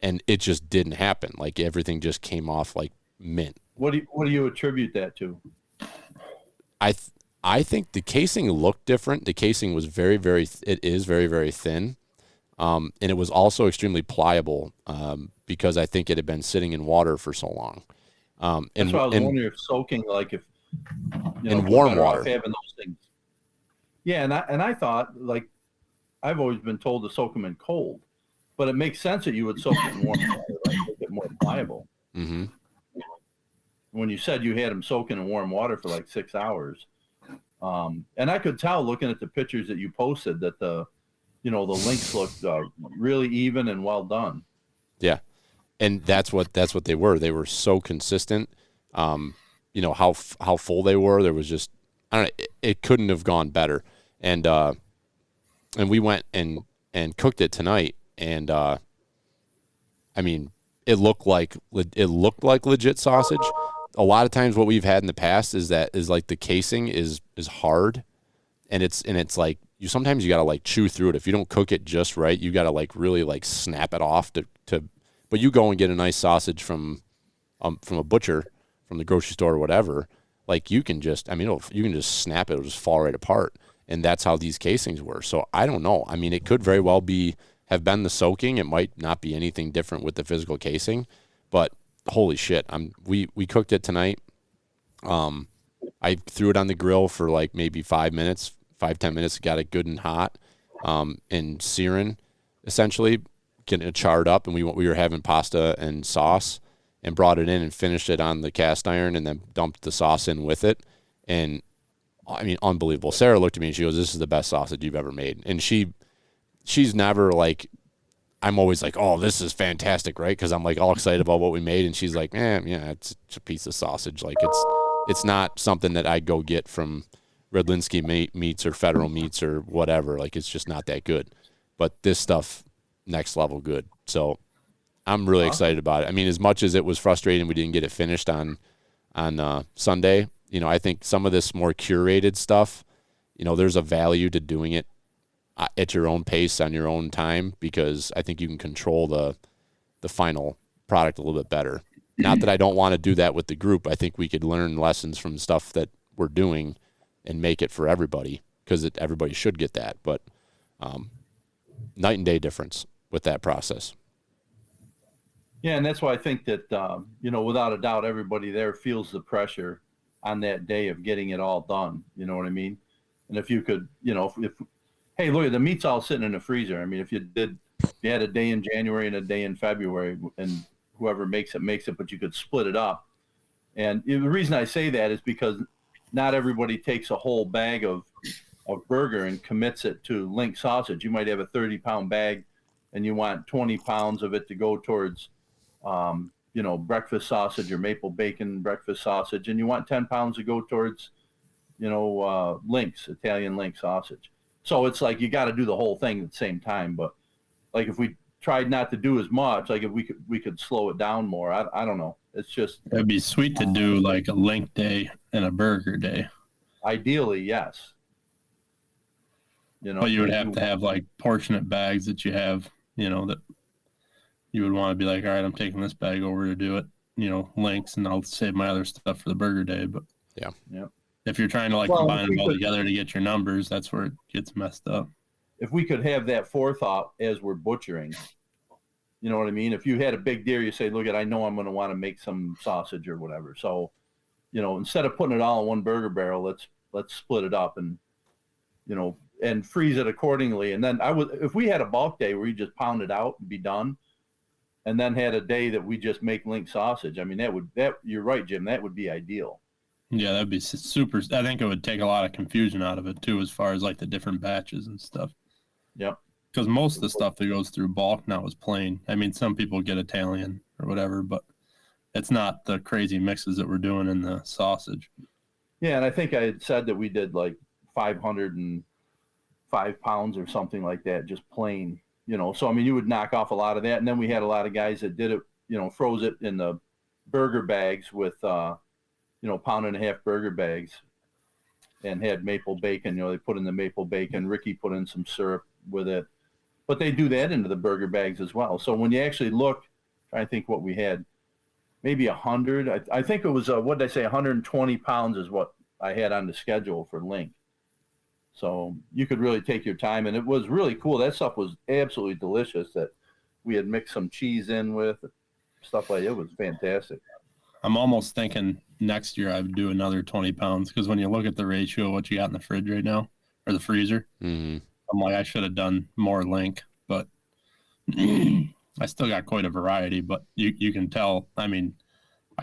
and it just didn't happen. Like everything just came off like mint. What do you attribute that to? I think the casing looked different. The casing was very, very thin. And it was also extremely pliable because I think it had been sitting in water for so long. That's why I was wondering if soaking, like if in warm water, having those things. Yeah, and I thought, like, I've always been told to soak them in cold, but it makes sense that you would soak it in warm water, like, make it more pliable. Mm-hmm. When you said you had them soaking in warm water for like 6 hours, And I could tell looking at the pictures that you posted that the links looked really even and well done. Yeah. And that's what they were. They were so consistent. How full they were. There was just, I don't know, it couldn't have gone better. And we went and cooked it tonight. And, it looked like legit sausage. A lot of times what we've had in the past is like the casing is hard, and it's like sometimes you got to like chew through it. If you don't cook it just right, you got to like really like snap it off to but you go and get a nice sausage from a butcher, from the grocery store or whatever, like you can just you can just snap it, it'll just fall right apart. And that's how these casings were. So I don't know. It could very well have been the soaking. It might not be anything different with the physical casing, but holy shit. We cooked it tonight. I threw it on the grill for like maybe 5 minutes, 5-10 minutes, got it good and hot, and searing, essentially, getting it charred up, and we were having pasta and sauce, and brought it in and finished it on the cast iron, and then dumped the sauce in with it. And unbelievable. Sarah looked at me and she goes, "This is the best sausage you've ever made." And she's never like, I'm always like, "Oh, this is fantastic," right? Because I'm like all excited about what we made, and she's like, yeah, it's a piece of sausage. Like it's not something that I go get from Redlinski Meats or Federal Meats or whatever. Like it's just not that good. But this stuff, next level good. So I'm really excited about it. As much as it was frustrating we didn't get it finished on Sunday, I think some of this more curated stuff, there's a value to doing it at your own pace on your own time, because I think you can control the final product a little bit better. Not that I don't want to do that with the group. I think we could learn lessons from stuff that we're doing and make it for everybody, because everybody should get that. But night and day difference with that process. Yeah, and that's why I think that, without a doubt, everybody there feels the pressure on that day of getting it all done. You know what I mean? And if you could, hey, look, the meat's all sitting in the freezer. If you had a day in January and a day in February, and whoever makes it, but you could split it up. And the reason I say that is because not everybody takes a whole bag of burger and commits it to Link sausage. You might have a 30-pound bag, and you want 20 pounds of it to go towards, breakfast sausage or maple bacon breakfast sausage, and you want 10 pounds to go towards, Link's, Italian Link sausage. So it's like you got to do the whole thing at the same time. But like if we tried not to do as much, like if we could slow it down more. I don't know. It's just, it'd be sweet to do like a Link day and a burger day. Ideally, yes. But you would have to have like portionate bags that you have, that you would want to be like, all right, I'm taking this bag over to do it, Links, and I'll save my other stuff for the burger day. But yeah. If you're trying to like combine them all together to get your numbers, that's where it gets messed up. If we could have that forethought as we're butchering, you know what I mean? If you had a big deer, you say, look, I know I'm going to want to make some sausage or whatever. So, instead of putting it all in one burger barrel, let's split it up and, and freeze it accordingly. And then if we had a bulk day where you just pound it out and be done, and then had a day that we just make Link sausage, you're right, Jim, that would be ideal. Yeah, that'd be super. I think it would take a lot of confusion out of it too, as far as like the different batches and stuff. Yep. Because most of the stuff that goes through bulk now is plain. Some people get Italian or whatever, but it's not the crazy mixes that we're doing in the sausage. Yeah, and I think I had said that we did like 505 pounds or something like that, just plain. So you would knock off a lot of that, and then we had a lot of guys that did it, froze it in the burger bags with, pound-and-a-half burger bags, and had maple bacon. They put in the maple bacon. Ricky put in some syrup with it, but they do that into the burger bags as well. So when you actually look, trying to think what we had, maybe 100. I think it was what did I say? 120 pounds is what I had on the schedule for Link. So you could really take your time, and it was really cool. That stuff was absolutely delicious that we had mixed some cheese in with, stuff like that. It was fantastic. I'm almost thinking next year I would do another 20 pounds, because when you look at the ratio of what you got in the fridge right now, or the freezer, I'm like, I should have done more Link, but I still got quite a variety. But you can tell, I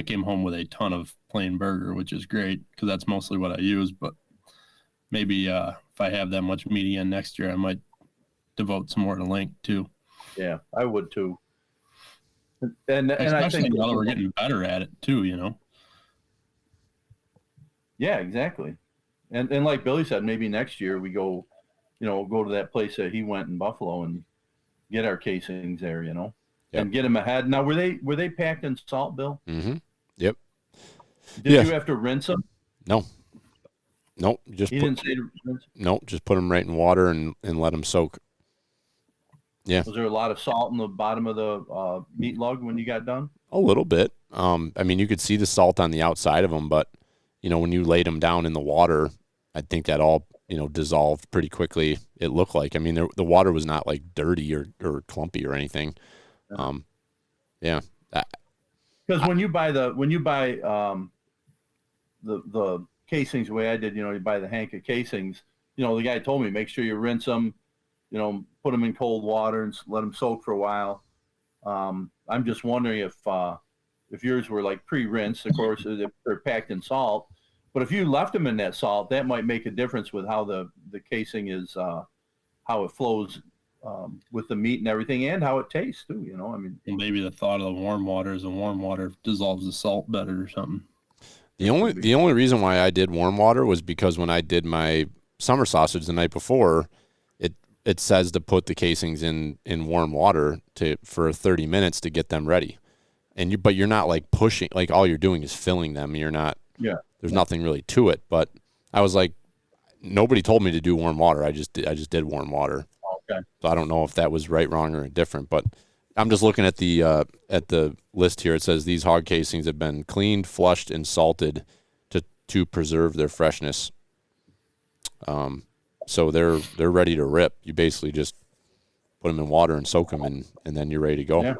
came home with a ton of plain burger, which is great because that's mostly what I use, but maybe if I have that much meat again next year, I might devote some more to link too. Yeah, I would too. And I Especially think now that we're getting better at it too, you know. Yeah, exactly. And like Billy said, maybe next year we go, go to that place that he went in Buffalo and get our casings there, Yep. and get them ahead. Now, were they packed in salt, Bill? Mm-hmm. Yep. Did you have to rinse them? No. Nope. He didn't say to rinse. Nope. Just put them right in water and let them soak. Yeah. Was there a lot of salt in the bottom of the meat lug when you got done? A little bit. I mean, you could see the salt on the outside of them, but when you laid them down in the water, I think that all dissolved pretty quickly. It looked like. I mean, the water was not like dirty or clumpy or anything. Yeah. Because when you buy the casings the way I did, you buy the hank of casings. The guy told me make sure you rinse them, put them in cold water and let them soak for a while. I'm just wondering if yours were like pre-rinsed, of course, if they're packed in salt. But if you left them in that salt, that might make a difference with how the casing is, how it flows with the meat and everything, and how it tastes too. I mean, maybe the thought of the warm water is the warm water dissolves the salt better or something. The only reason why I did warm water was because when I did my summer sausage the night before, it says to put the casings in warm water for 30 minutes to get them ready. But you're not like pushing, like all you're doing is filling them. You're not. Yeah. There's nothing really to it. But I was like, nobody told me to do warm water. I just did warm water. Okay. So I don't know if that was right, wrong, or indifferent. But I'm just looking at the list here. It says these hog casings have been cleaned, flushed, and salted to preserve their freshness. So they're ready to rip. You basically just put them in water and soak them, and then you're ready to go. Yeah.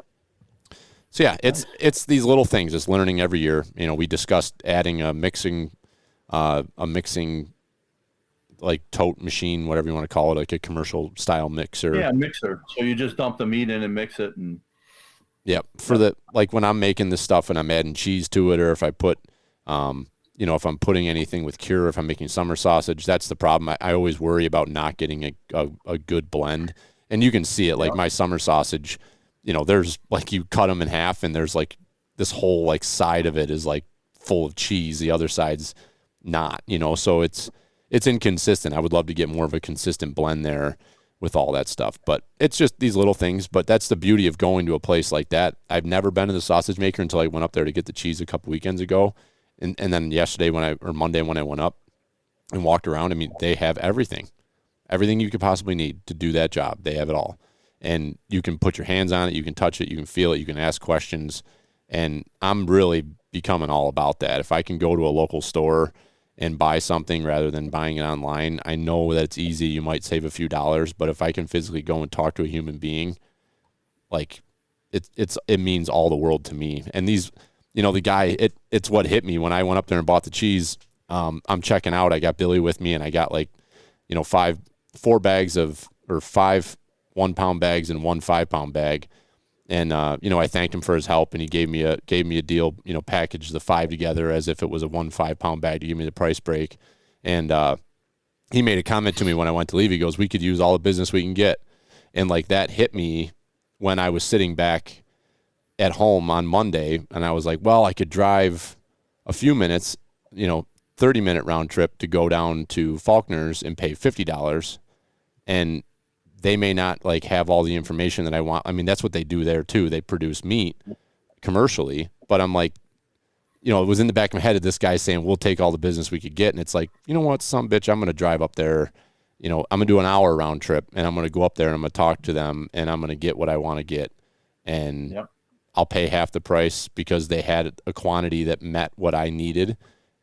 So yeah, it's these little things. It's learning every year. We discussed adding a mixing like tote machine, whatever you want to call it, like a commercial style mixer. Yeah, mixer. So you just dump the meat in and mix it, and yeah, like when I'm making this stuff and I'm adding cheese to it, or if I put if I'm putting anything with cure, if I'm making summer sausage, that's the problem. I always worry about not getting a good blend. And you can see it, like my summer sausage, there's like you cut them in half and there's like this whole like side of it is like full of cheese. The other side's not, so it's inconsistent. I would love to get more of a consistent blend there with all that stuff, but it's just these little things. But that's the beauty of going to a place like that. I've never been to the sausage maker until I went up there to get the cheese a couple weekends ago. And then yesterday Monday when I went up and walked around, I mean, they have everything you could possibly need to do that job. They have it all. And you can put your hands on it. You can touch it. You can feel it. You can ask questions. And I'm really becoming all about that. If I can go to a local store and buy something rather than buying it online, I know that it's easy. You might save a few dollars, but if I can physically go and talk to a human being, like it means all the world to me. And these, the guy, it's what hit me when I went up there and bought the cheese. I'm checking out. I got Billy with me, and I got like, 5 1-pound bags and 1 5-pound bag. And, I thanked him for his help, and he gave me a deal, packaged the 5 together as if it was a 1 5-pound bag to give me the price break. And, he made a comment to me when I went to leave. He goes, "We could use all the business we can get." And like that hit me when I was sitting back at home on Monday, and I was like, well, I could drive a few minutes, 30-minute round trip to go down to Faulkner's and pay $50, and they may not like have all the information that I want. I mean, that's what they do there too. They produce meat commercially, but I'm like, it was in the back of my head of this guy saying, we'll take all the business we could get. And it's like, you know what, some bitch, I'm going to drive up there, I'm going to do an hour round trip, and I'm going to go up there and I'm going to talk to them, and I'm going to get what I want to get. And I'll pay half the price because they had a quantity that met what I needed.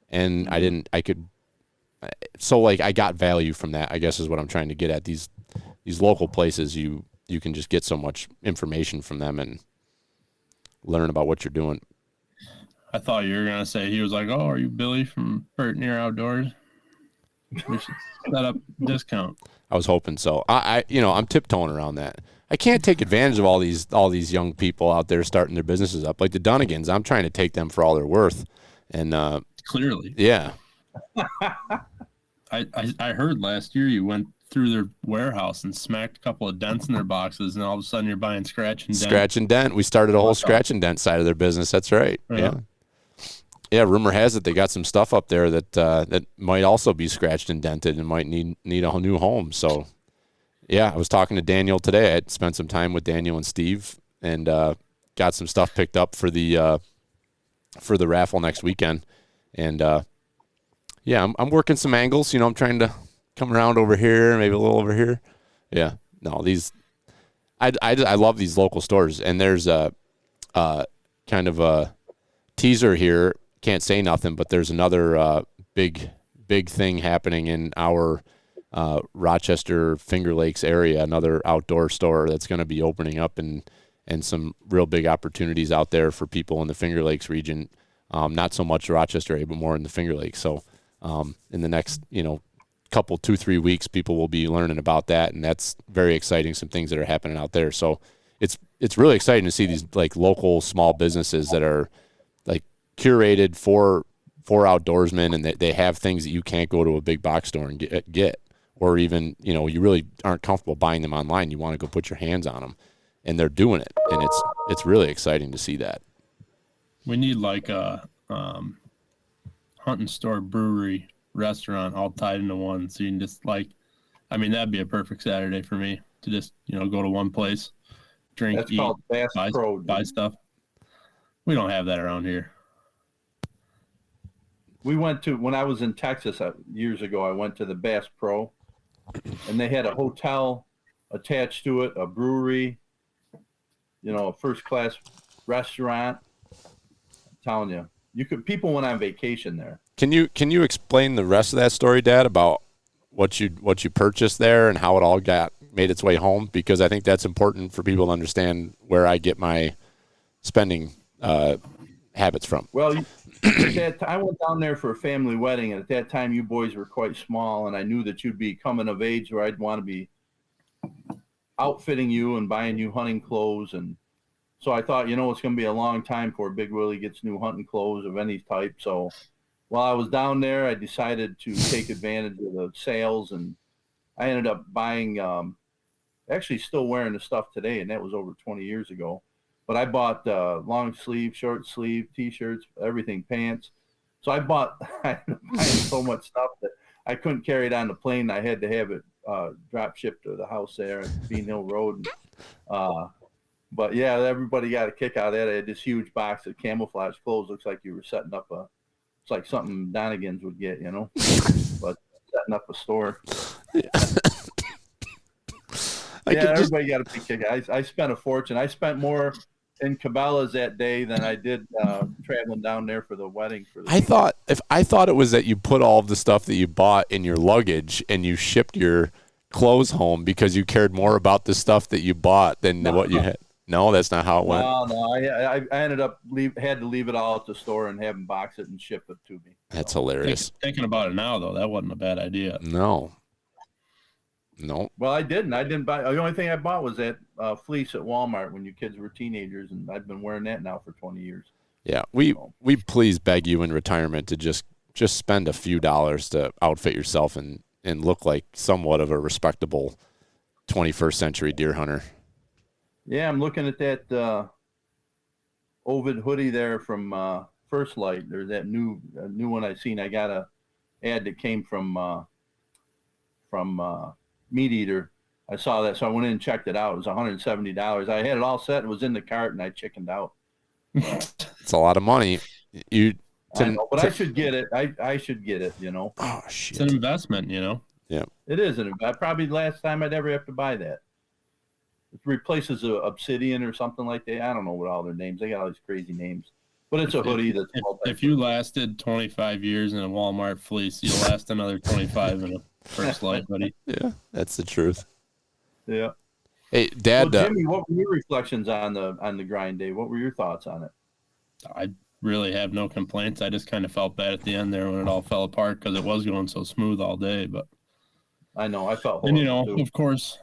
And I got value from that, I guess is what I'm trying to get at. These local places, you can just get so much information from them and learn about what you're doing. I thought you were going to say, he was like, "Oh, are you Billy from Pert Near Outdoors? We should set up discount." I was hoping so. I'm tiptoeing around that. I can't take advantage of all these young people out there starting their businesses up. Like the Dunnigans, I'm trying to take them for all they're worth. And clearly. Yeah. I heard last year you went through their warehouse and smacked a couple of dents in their boxes, and all of a sudden you're buying scratch and dent. Scratch and dent. We started a whole scratch and dent side of their business. That's right. Yeah. Yeah, rumor has it they got some stuff up there that that might also be scratched and dented and might need a new home. So, yeah, I was talking to Daniel today. I had spent some time with Daniel and Steve and got some stuff picked up for the raffle next weekend. And yeah, I'm working some angles. You know, I'm trying to come around over here, maybe a little over here. Yeah, no, these I love these local stores, and there's a kind of a teaser here. Can't say nothing, but there's another big thing happening in our Rochester Finger Lakes area, another outdoor store that's going to be opening up, and some real big opportunities out there for people in the Finger Lakes region. Not so much Rochester area, but more in the Finger Lakes. So in the next, couple 2-3 weeks, people will be learning about that, and that's very exciting. Some things that are happening out there. So it's really exciting to see these like local small businesses that are like curated for outdoorsmen, and they have things that you can't go to a big box store and get, or even you really aren't comfortable buying them online. You want to go put your hands on them, and they're doing it, and it's really exciting to see that. We need like a hunting store, brewery, restaurant all tied into one, so you can just that'd be a perfect Saturday for me to just go to one place, drink, That's eat, called Bass Pro. buy stuff. We don't have that around here. We went to, when I was in Texas years ago, I went to the Bass Pro, and they had a hotel attached to it, a brewery, a first-class restaurant. I'm telling you, people went on vacation there. Can you explain the rest of that story, Dad, about what you purchased there and how it all made its way home? Because I think that's important for people to understand where I get my spending habits from. Well, I went down there for a family wedding, and at that time you boys were quite small, and I knew that you'd be coming of age where I'd want to be outfitting you and buying you hunting clothes. And so I thought, it's going to be a long time before Big Willie gets new hunting clothes of any type. So while I was down there, I decided to take advantage of the sales, and I ended up buying, actually still wearing the stuff today, and that was over 20 years ago. But I bought long sleeve, short sleeve, T-shirts, everything, pants. So I bought so much stuff that I couldn't carry it on the plane. I had to have it drop shipped to the house there at Bean Hill Road. But yeah, everybody got a kick out of that. I had this huge box of camouflage clothes. Looks like you were setting up it's like something Donnegan's would get, but setting up a store. Everybody got a big kick. I spent a fortune. I spent more in Cabela's that day than I did traveling down there for the wedding. I thought it was that you put all of the stuff that you bought in your luggage and you shipped your clothes home because you cared more about the stuff that you bought than what you had. No, that's not how it went. No, I ended up had to leave it all at the store and have them box it and ship it to me. That's hilarious. Thinking about it now, though, that wasn't a bad idea. No. Well, I didn't buy. The only thing I bought was that fleece at Walmart when you kids were teenagers, and I've been wearing that now for 20 years. Yeah, we please beg you in retirement to just spend a few dollars to outfit yourself and look like somewhat of a respectable 21st century deer hunter. Yeah, I'm looking at that Ovid hoodie there from First Light. There's that new one I seen. I got a ad that came from Meat Eater. I saw that, so I went in and checked it out. It was $170. I had it all set. It was in the cart, and I chickened out. It's a lot of money. I know, but I should get it. I should get it. Oh shit! It's an investment. Yeah. It is probably the last time I'd ever have to buy that. It replaces a Obsidian or something like that. I don't know what all their names. They got all these crazy names. But it's a hoodie that's if you lasted 25 years in a Walmart fleece, you'll last another 25 in a First Light hoodie. Yeah, that's the truth. Yeah. Hey, Dad. Well, Jimmy, what were your reflections on the grind day? What were your thoughts on it? I really have no complaints. I just kind of felt bad at the end there when it all fell apart because it was going so smooth all day. But I know I felt horrible too. Of course,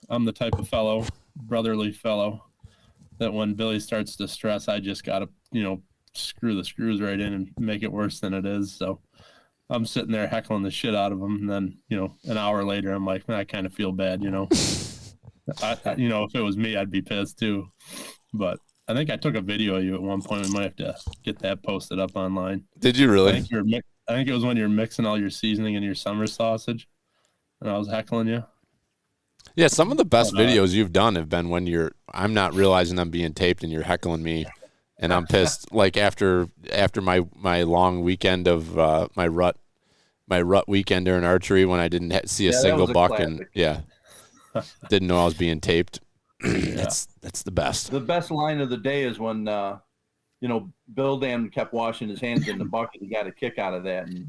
I'm the type of brotherly fellow, that when Billy starts to stress, I just gotta screw the screws right in and make it worse than it is. So I'm sitting there heckling the shit out of him, and then an hour later, I'm like, man, I kind of feel bad, if it was me, I'd be pissed too. But I think I took a video of you at one point. We might have to get that posted up online. Did you really? I think it was when you were mixing all your seasoning in your summer sausage, and I was heckling you. Yeah, some of the best videos you've done have been when I'm not realizing I'm being taped and you're heckling me, and I'm pissed. Like after my long weekend of my rut weekend during archery when I didn't see a single buck classic. and didn't know I was being taped. That's the best. The best line of the day is when Bill Dan kept washing his hands in the bucket. He got a kick out of that, and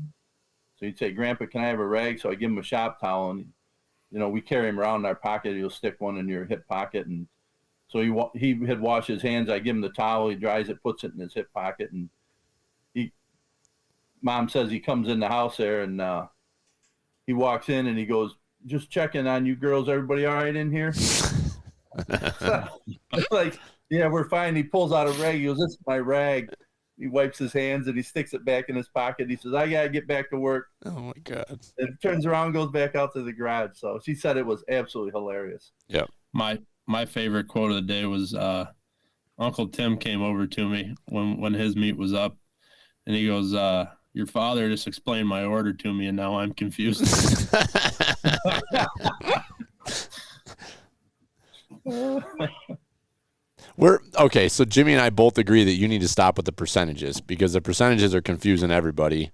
so he'd say, "Grandpa, can I have a rag?" So I give him a shop towel, and we carry him around in our pocket. He'll stick one in your hip pocket, and so he had washed his hands. I give him the towel. He dries it, puts it in his hip pocket, and Mom says he comes in the house there, and he walks in and he goes, "Just checking on you girls. Everybody all right in here?" Like, yeah, we're fine. He pulls out a rag. He goes, "This is my rag." He wipes his hands and he sticks it back in his pocket. He says, "I gotta get back to work." Oh my God. And turns around and goes back out to the garage. So she said it was absolutely hilarious. Yeah. My favorite quote of the day was Uncle Tim came over to me when his meat was up, and he goes, "Your father just explained my order to me, and now I'm confused." Okay, so Jimmy and I both agree that you need to stop with the percentages because the percentages are confusing everybody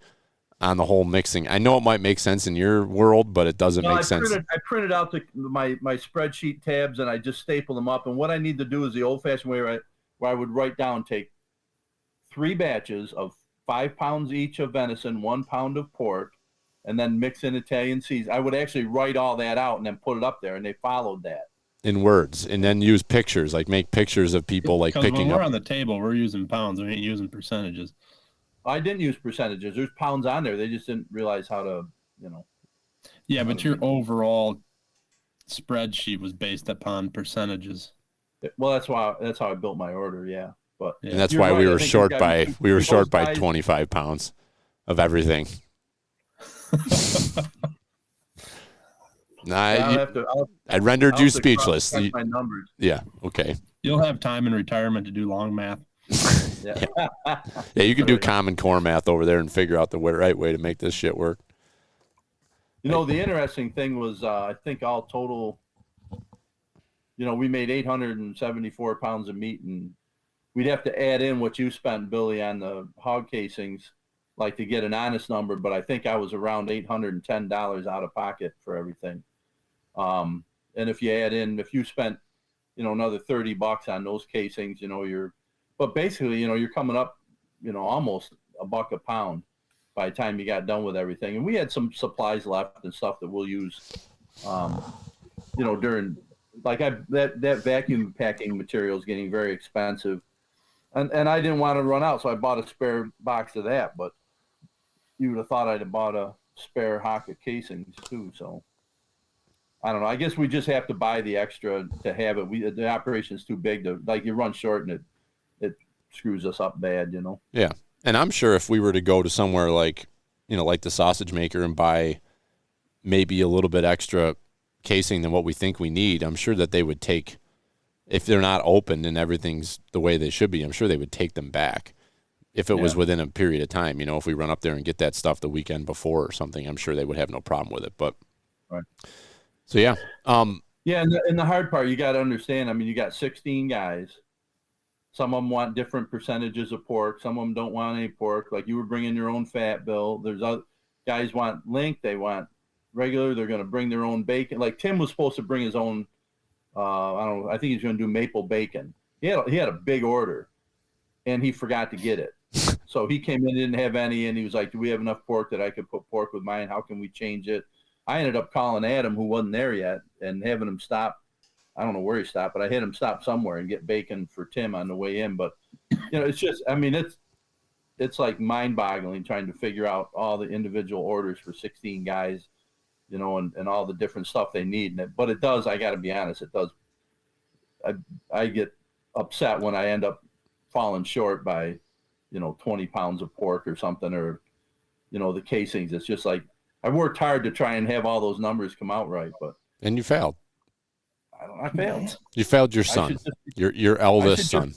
on the whole mixing. I know it might make sense in your world, but it doesn't make sense. I printed out my spreadsheet tabs and I just staple them up. And what I need to do is the old-fashioned way where I would write down, take 3 batches of 5 pounds each of venison, 1 pound of pork, and then mix in Italian seasoning. I would actually write all that out and then put it up there, and they followed that. In words, and then use pictures, like make pictures of people like picking when we're up. on the table, we're using pounds. We ain't using percentages. I didn't use percentages. There's pounds on there. They just didn't realize how to, Yeah, but your overall spreadsheet was based upon percentages. Well, that's how I built my order. Yeah, but and that's why we were short by 25 pounds of everything. I rendered you speechless. My numbers. Yeah. Okay. You'll have time in retirement to do long math. Yeah. Yeah, you can do Common Core math over there and figure out the right way to make this shit work. The interesting thing was, I think all total, we made 874 pounds of meat, and we'd have to add in what you spent, Billy, on the hog casings, like to get an honest number. But I think I was around $810 out of pocket for everything. And if you spent, another $30 on those casings, but basically, you're coming up, almost $1 a pound by the time you got done with everything. And we had some supplies left and stuff that we'll use, during, like that vacuum packing material is getting very expensive. And I didn't want to run out, so I bought a spare box of that. But you would have thought I'd have bought a spare hock of casings too. So I don't know. I guess we just have to buy the extra to have it. The operation's too big to, like, you run short and it screws us up bad, Yeah. And I'm sure if we were to go to somewhere like, like the sausage maker and buy maybe a little bit extra casing than what we think we need, I'm sure that they would take, if they're not open and everything's the way they should be, I'm sure they would take them back if it was within a period of time. If we run up there and get that stuff the weekend before or something, I'm sure they would have no problem with it. But right. So, yeah. Yeah, and the hard part, you got to understand, you got 16 guys. Some of them want different percentages of pork. Some of them don't want any pork. Like, you were bringing your own fat, Bill. There's other guys want link. They want regular. They're going to bring their own bacon. Like, Tim was supposed to bring his own, I don't know, I think he's going to do maple bacon. He had a big order, and he forgot to get it. So he came in, didn't have any, and he was like, "Do we have enough pork that I could put pork with mine? How can we change it?" I ended up calling Adam, who wasn't there yet, and having him stop. I don't know where he stopped, but I had him stop somewhere and get bacon for Tim on the way in. But, it's just, it's like mind-boggling trying to figure out all the individual orders for 16 guys, and all the different stuff they need. But it does, I got to be honest, it does. I get upset when I end up falling short by, 20 pounds of pork or something, or, the casings. It's just like I worked hard to try and have all those numbers come out right, but And you failed. I failed. You failed your son, your eldest son.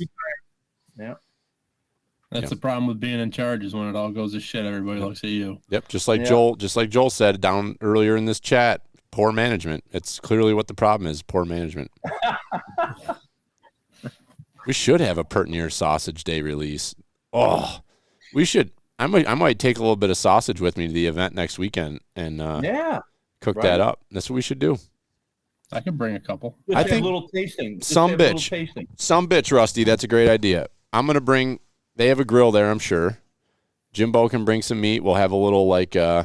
Yeah. That's the problem with being in charge is when it all goes to shit, everybody looks at you. Yep, just like Joel said down earlier in this chat, poor management. It's clearly what the problem is, poor management. We should have a Pert Near Sausage Day release. Oh, we should. I might take a little bit of sausage with me to the event next weekend and cook that up. That's what we should do. I could bring a couple. I think a little tasting. Some bitch, Rusty. That's a great idea. I'm gonna bring. They have a grill there, I'm sure. Jimbo can bring some meat. We'll have a little a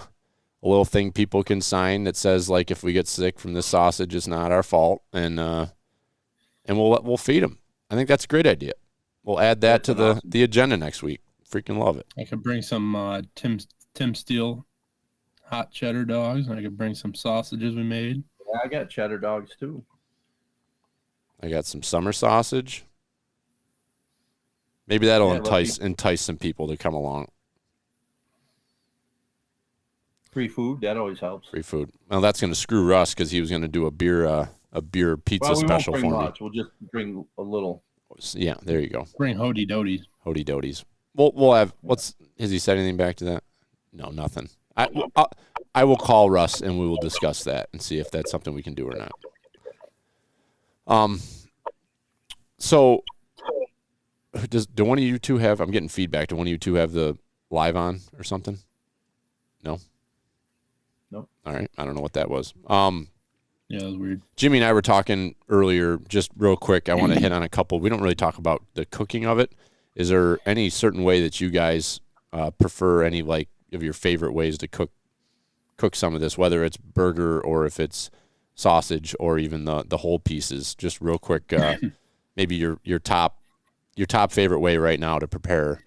little thing people can sign that says like if we get sick from this sausage, it's not our fault, and we'll feed them. I think that's a great idea. We'll add that to the agenda next week. Freaking love it. I could bring some Tim Steele hot cheddar dogs, and I could bring some sausages we made. Yeah, I got cheddar dogs too. I got some summer sausage. Maybe that'll entice some people to come along. Free food, that always helps. Free food. Well, that's going to screw Russ because he was going to do a beer pizza special for me. We'll just bring a little. Yeah, there you go. Bring Hody Doties. We'll have. Has he said anything back to that? No, nothing. I will call Russ and we will discuss that and see if that's something we can do or not. So. Do one of you two have? I'm getting feedback. Do one of you two have the live on or something? No. Nope. All right. I don't know what that was. Yeah, that was weird. Jimmy and I were talking earlier. Just real quick, I want to hit on a couple. We don't really talk about the cooking of it. Is there any certain way that you guys prefer? Any like of your favorite ways to cook some of this, whether it's burger or if it's sausage or even the whole pieces? Just real quick, maybe your top favorite way right now to prepare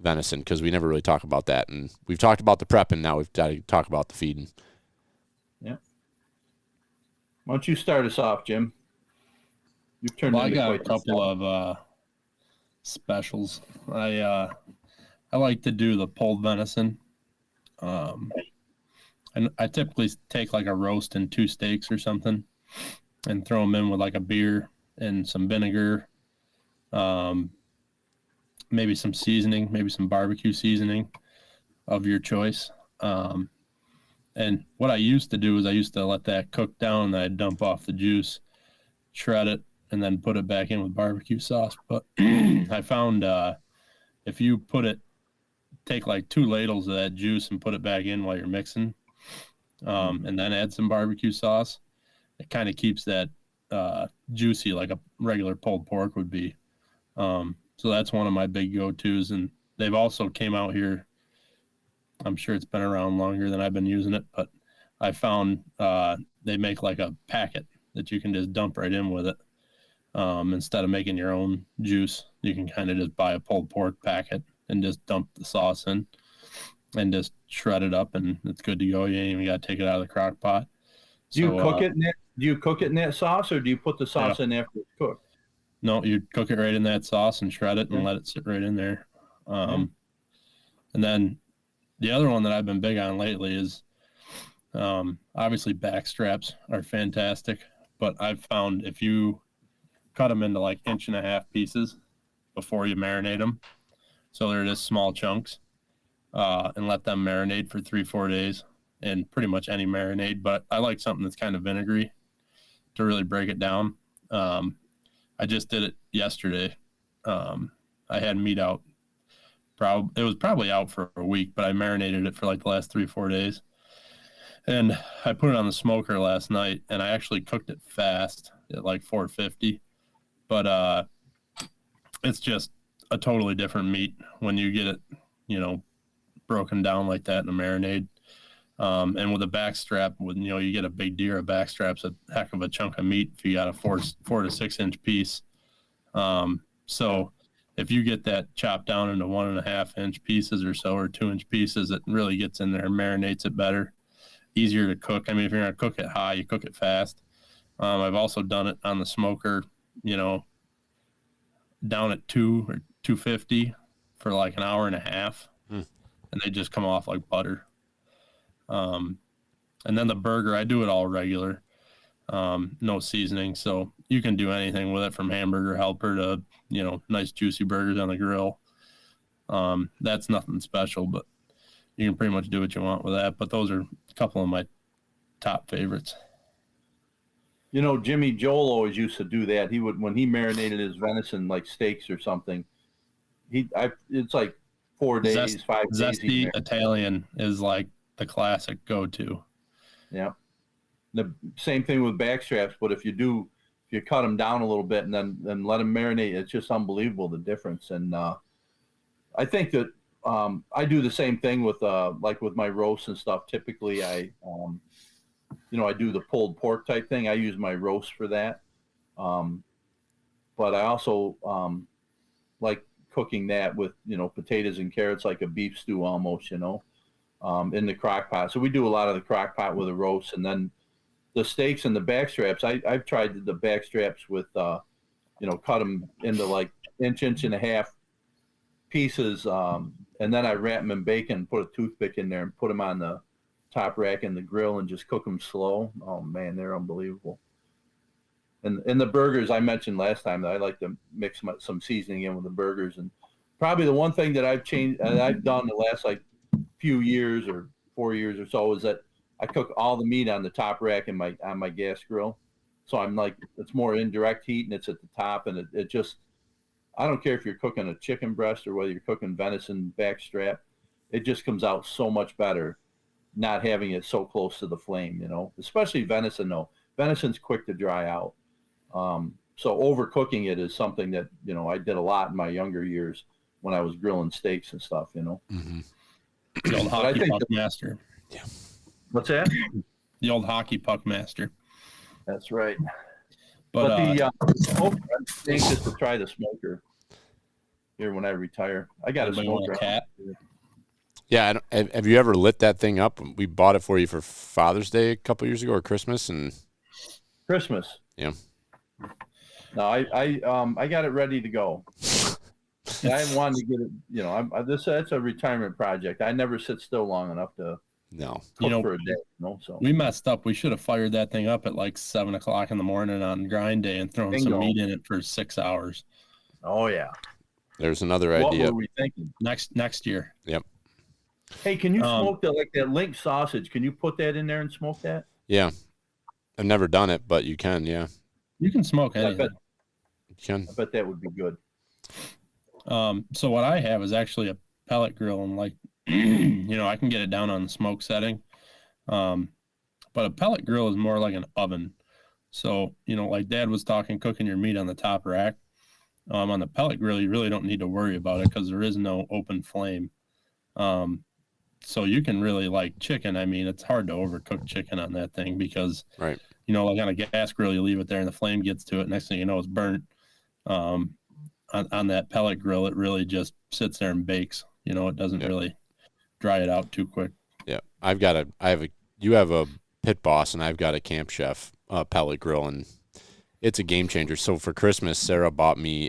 venison, because we never really talk about that. And we've talked about the prep, and now we've got to talk about the feeding. Yeah. Why don't you start us off, Jim? You've turned I got a couple of specials. I like to do the pulled venison. And I typically take like a roast and 2 steaks or something and throw them in with like a beer and some vinegar. Maybe some seasoning, maybe some barbecue seasoning of your choice. And what I used to do is I used to let that cook down and I'd dump off the juice, shred it, and then put it back in with barbecue sauce. But I found if you take like 2 ladles of that juice and put it back in while you're mixing, and then add some barbecue sauce, it kind of keeps that juicy like a regular pulled pork would be. So that's one of my big go-tos, and they've also came out here. I'm sure it's been around longer than I've been using it, but I found they make like a packet that you can just dump right in with it. Instead of making your own juice, you can kind of just buy a pulled pork packet and just dump the sauce in and just shred it up, and it's good to go. You ain't even got to take it out of the crock pot. Do you cook it in that sauce, or do you put the sauce in after it's cooked? No, you cook it right in that sauce and shred it and let it sit right in there. And then the other one that I've been big on lately is obviously back straps are fantastic, but I've found if you cut them into like 1.5-inch pieces before you marinate them, so they're just small chunks, and let them marinate for 3-4 days, and pretty much any marinade, but I like something that's kind of vinegary to really break it down. I just did it yesterday. I had meat out. It was probably out for a week, but I marinated it for like the last 3-4 days. And I put it on the smoker last night, and I actually cooked it fast at like 450. But it's just a totally different meat when you get it, broken down like that in a marinade. And with a back strap, you get a big deer, a back strap's a heck of a chunk of meat if you got a 4 to 6-inch piece. So if you get that chopped down into 1.5-inch pieces or so, or 2-inch pieces, it really gets in there and marinates it better, easier to cook. I mean, if you're going to cook it high, you cook it fast. I've also done it on the smoker, down at 2 or 250 for like an hour and a half. and they just come off like butter. And then the burger, I do it all regular, no seasoning. So you can do anything with it, from hamburger helper to, nice juicy burgers on the grill. That's nothing special, but you can pretty much do what you want with that. But those are a couple of my top favorites. Jimmy Joel always used to do that. He would, when he marinated his venison like steaks or something, it's like 4 days, 5 days. Zesty Italian is like the classic go-to. Yeah. The same thing with backstraps, but if you cut them down a little bit and then let them marinate, it's just unbelievable, the difference. And I think that I do the same thing with like with my roasts and stuff. Typically, I do the pulled pork type thing. I use my roast for that. But I also like cooking that with, potatoes and carrots, like a beef stew almost, in the crock pot. So we do a lot of the crock pot with a roast, and then the steaks and the backstraps. I've tried the backstraps with, cut them into like inch and a half pieces. And then I wrap them in bacon, put a toothpick in there and put them on the top rack in the grill and just cook them slow. Oh man, they're unbelievable. And the burgers, I mentioned last time that I like to mix some seasoning in with the burgers. And probably the one thing that I've done the last like few years or 4 years or so is that I cook all the meat on the top rack on my gas grill. So I'm like, it's more indirect heat and it's at the top, and it just, I don't care if you're cooking a chicken breast or whether you're cooking venison backstrap, it just comes out so much better not having it so close to the flame, especially venison though. Venison's quick to dry out. So overcooking it is something that, I did a lot in my younger years when I was grilling steaks and stuff, Mm-hmm. The old hockey puck master. Yeah. What's that? The old hockey puck master. That's right. But the smoker, I'm anxious to try the smoker here when I retire. I got a smoker. Cat. Yeah, have you ever lit that thing up? We bought it for you for Father's Day a couple years ago, or Christmas, and Christmas. Yeah. No, I got it ready to go. I wanted to get it. That's a retirement project. I never sit still long enough to cook for a day. So we messed up. We should have fired that thing up at like 7 o'clock in the morning on grind day and thrown some meat in it for 6 hours. Oh yeah. There's another idea. What were we thinking? Next year. Yep. Hey, can you smoke that link sausage? Can you put that in there and smoke that? Yeah. I've never done it, but you can, yeah. You can smoke anything. I bet that would be good. So what I have is actually a pellet grill, and like, I can get it down on the smoke setting. But a pellet grill is more like an oven. So, like Dad was talking, cooking your meat on the top rack. On the pellet grill, you really don't need to worry about it because there is no open flame. So you can really, like chicken. I mean, it's hard to overcook chicken on that thing because, right. Like on a gas grill, you leave it there and the flame gets to it. Next thing you know, it's burnt. On that pellet grill, it really just sits there and bakes. It doesn't really dry it out too quick. Yeah, you have a Pit Boss, and I've got a Camp Chef pellet grill, and it's a game changer. So for Christmas, Sarah bought me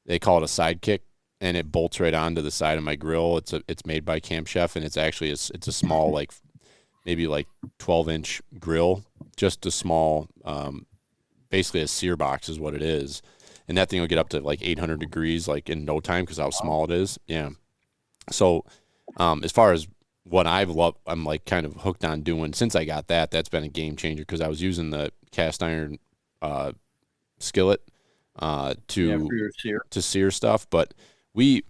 they call it a Sidekick, and it bolts right onto the side of my grill. It's made by Camp Chef, and it's actually it's a small, like maybe like 12-inch grill, just a small, basically a sear box is what it is. And that thing will get up to like 800 degrees like in no time because how small it is. Yeah. So as far as what I'm like kind of hooked on doing since I got that's been a game changer because I was using the cast iron skillet to sear stuff. But we,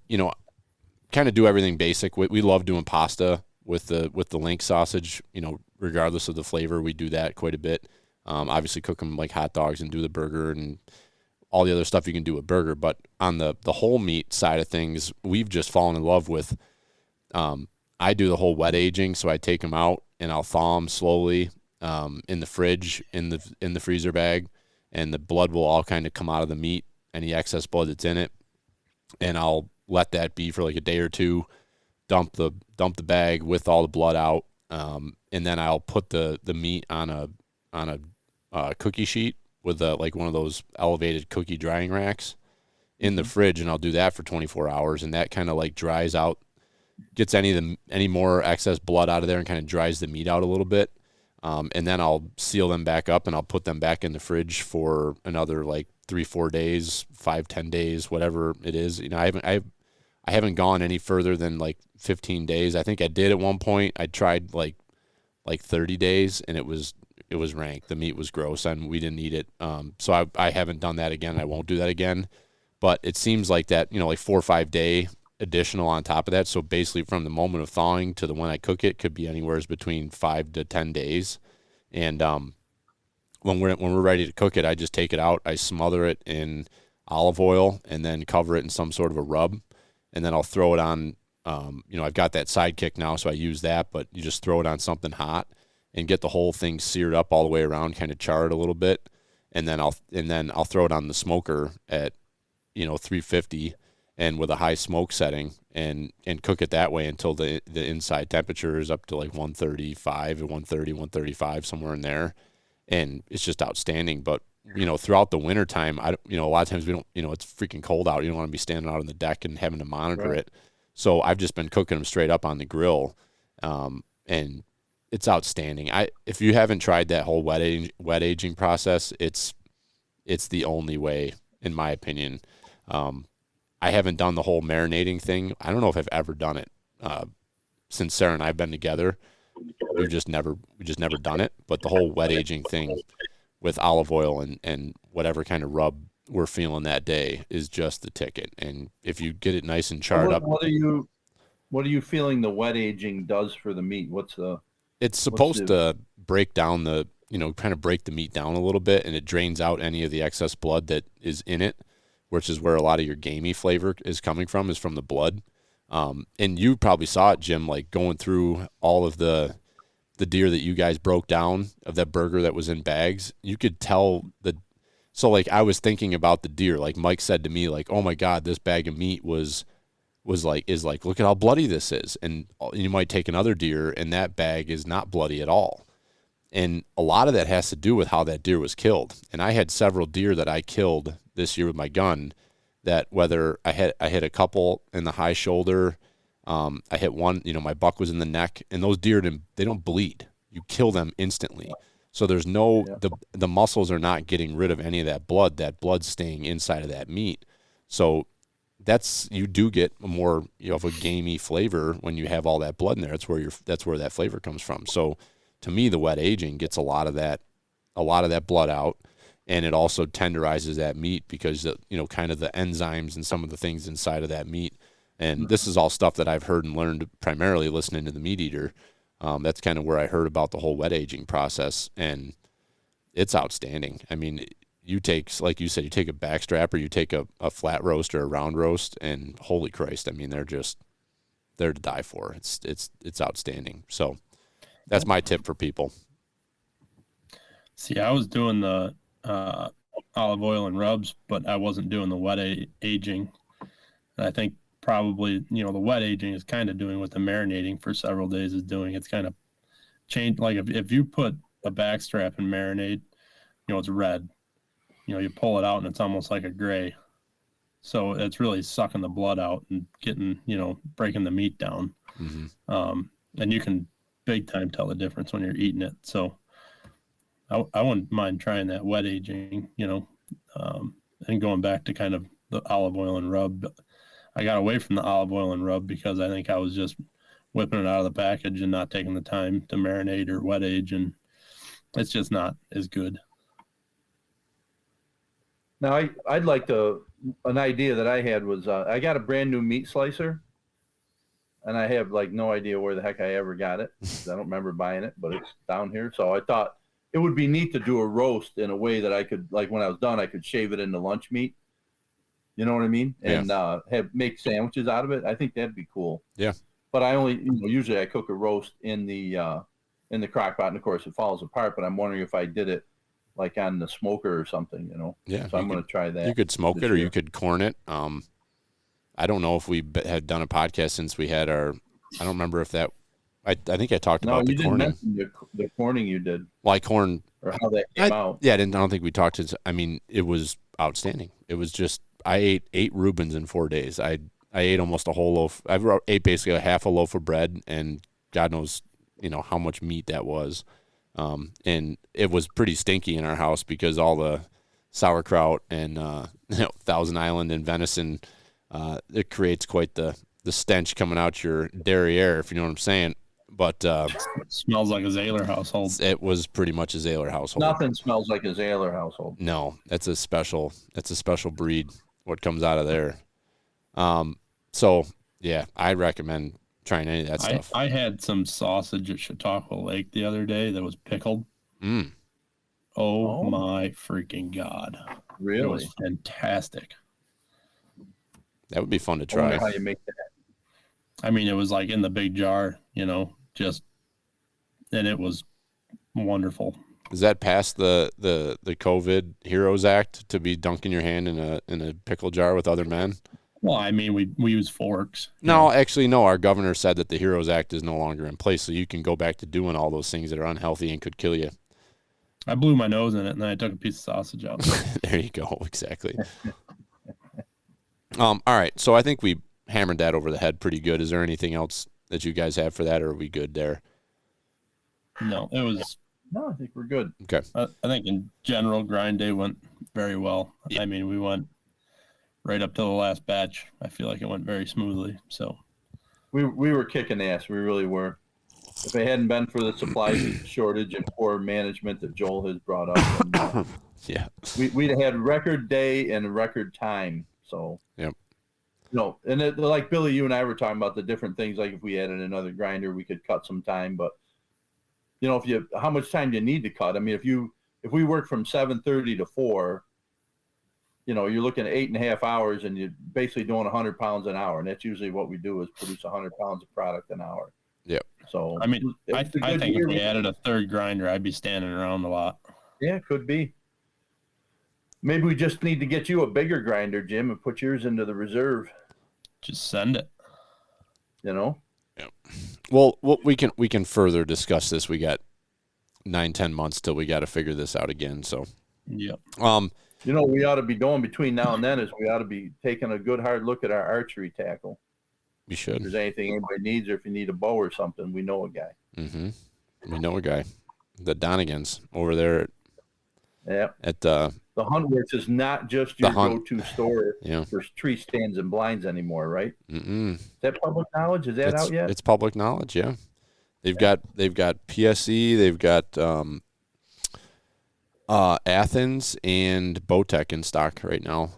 kind of do everything basic. We love doing pasta with the link sausage, regardless of the flavor. We do that quite a bit. Obviously cook them like hot dogs and do the burger and all the other stuff you can do with burger. But on the whole meat side of things, we've just fallen in love with, I do the whole wet aging. So I take them out and I'll thaw them slowly, in the fridge, in the freezer bag, and the blood will all kind of come out of the meat, any excess blood that's in it. And I'll let that be for like a day or two, dump the bag with all the blood out. And then I'll put the meat on a cookie sheet with like one of those elevated cookie drying racks in the fridge, and I'll do that for 24 hours, and that kind of like dries out gets any more excess blood out of there and kind of dries the meat out a little bit. And then I'll seal them back up and I'll put them back in the fridge for another like 3-4 days, 5-10 days, whatever it is. You know, I haven't gone any further than like 15 days. I think I did at one point. I tried like 30 days and it was rank. The meat was gross and we didn't eat it. So I haven't done that again. I won't do that again. But it seems like that, you know, like 4 or 5 day additional on top of that. So basically from the moment of thawing to the when I cook it could be anywhere between 5 to 10 days. And when we're ready to cook it, I just take it out. I smother it in olive oil and then cover it in some sort of a rub. And then I'll throw it on, you know, I've got that sidekick now, so I use that, but you just throw it on something hot and get the whole thing seared up all the way around, kind of char it a little bit. And then I'll throw it on the smoker at, you know, 350 and with a high smoke setting and cook it that way until the inside temperature is up to like 135 or 130, 135, somewhere in there. And it's just outstanding. But, you know, throughout the winter time, you know, a lot of times we don't, you know, it's freaking cold out. You don't want to be standing out on the deck and having to monitor it. So I've just been cooking them straight up on the grill. And it's outstanding. If you haven't tried that whole wet aging process, it's the only way, in my opinion. I haven't done the whole marinating thing. I don't know if I've ever done it since Sarah and I've been together. We've just never done it. But the whole wet aging thing with olive oil and whatever kind of rub we're feeling that day is just the ticket. And if you get it nice and charred up, what are you feeling the wet aging does for the meat? It's supposed to break down kind of break the meat down a little bit, and it drains out any of the excess blood that is in it, which is where a lot of your gamey flavor is coming from, is from the blood. And you probably saw it, Jim, like going through all of the deer that you guys broke down of that burger that was in bags. You could tell so like I was thinking about the deer, like Mike said to me, like, oh my God, this bag of meat is like, look at how bloody this is. And you might take another deer and that bag is not bloody at all. And a lot of that has to do with how that deer was killed. And I had several deer that I killed this year with my gun that whether I hit a couple in the high shoulder, I hit one, you know, my buck was in the neck, and those deer, they don't bleed. You kill them instantly. So there's the muscles are not getting rid of any of that blood. That blood's staying inside of that meat. So you do get more, you know, of a gamey flavor when you have all that blood in there. That's where that flavor comes from. So to me, the wet aging gets a lot of that blood out, and it also tenderizes that meat because, you know, kind of the enzymes and some of the things inside of that meat. And this is all stuff that I've heard and learned primarily listening to the Meat Eater. That's kind of where I heard about the whole wet aging process, and it's outstanding. I mean, you take, like you said, you take a backstrap or you take a flat roast or a round roast, and holy Christ, I mean, they're to die for. It's outstanding. So that's my tip for people. See, I was doing the olive oil and rubs, but I wasn't doing the wet aging. And I think probably, you know, the wet aging is kind of doing what the marinating for several days is doing. It's kind of changed. Like if you put a backstrap and marinade, you know, it's red. You know, you pull it out and it's almost like a gray. So it's really sucking the blood out and getting, you know, breaking the meat down. Mm-hmm. And you can big time tell the difference when you're eating it. So I wouldn't mind trying that wet aging, you know, and going back to kind of the olive oil and rub. I got away from the olive oil and rub because I think I was just whipping it out of the package and not taking the time to marinate or wet age, and it's just not as good. Now, I'd like an idea that I had was I got a brand new meat slicer, and I have like no idea where the heck I ever got it. I don't remember buying it, but it's down here. So I thought it would be neat to do a roast in a way that I could, like when I was done, I could shave it into lunch meat. You know what I mean? And make sandwiches out of it. I think that'd be cool. Yeah. But I only, you know, usually I cook a roast in the crock pot, and of course it falls apart. But I'm wondering if I did it like on the smoker or something, you know. Yeah. So I'm going to try that. You could smoke it, or you could corn it. I don't know if we had done a podcast since we had our. I don't remember if that. I think I talked about the corning. The corning you did. Well, I corned. Or how that came out. Yeah, I don't think we talked to. I mean, it was outstanding. It was just. I ate 8 Reubens in 4 days. I I ate almost a whole loaf. I ate basically a half a loaf of bread, and God knows, how much meat that was. And it was pretty stinky in our house because all the sauerkraut and Thousand Island and venison, it creates quite the stench coming out your derriere, if you know what I'm saying. But It smells like a Zayler household. it was pretty much a Zayler household. Nothing smells like a Zayler household. No, that's a special breed. What comes out of there. So yeah, I recommend trying any of that stuff. I had some sausage at Chautauqua Lake the other day that was pickled. Oh my freaking God. Really? It was fantastic. That would be fun to I wonder try. how you make that. I mean, it was like in the big jar, and it was wonderful. Is that past the COVID Heroes Act to be dunking your hand in a pickle jar with other men? Well, I mean, we use forks. No, actually, no. Our governor said that the Heroes Act is no longer in place, so you can go back to doing all those things that are unhealthy and could kill you. I blew my nose in it, and then I took a piece of sausage out. There you go. Exactly. All right. So I think we hammered that over the head pretty good. Is there anything else that you guys have for that, or are we good there? No, it was. No, I think we're good. Okay. I think in general, grind day went very well. Yeah. I mean, we went right up to the last batch. I feel like it went very smoothly. So We were kicking ass. We really were. If it hadn't been for the supply shortage and poor management that Joel has brought up, then, Yeah. we'd have had record day and record time. So, Yep. And like Billy, you and I were talking about the different things. Like if we added another grinder, we could cut some time. But how much time do you need to cut? I mean, if we work from 7:30 to 4, you're looking at 8.5 hours, and you're basically doing 100 pounds an hour, and that's usually what we do is produce 100 pounds of product an hour. Yep. So I mean, I it's a think good if year. we added a third grinder, I'd be standing around a lot. Yeah, it could be. Maybe we just need to get you a bigger grinder, Jim, and put yours into the reserve. Just send it. Well, we can further discuss this. We got 9-10 months till we got to figure this out again. So, Yep. We ought to be doing between now and then is we ought to be taking a good hard look at our archery tackle. we If should. there's anything anybody needs, or if you need a bow or something, we know a guy. Mm-hmm. We know a guy, the Donigans over there Yeah. at The Huntworks is not just your Hunt- go-to store yeah. for tree stands and blinds anymore, right? Mm-mm. Is that public knowledge? Is that It's, out yet? it's public knowledge. Yeah. They've got PSE. They've got Athens and Bowtech in stock right now.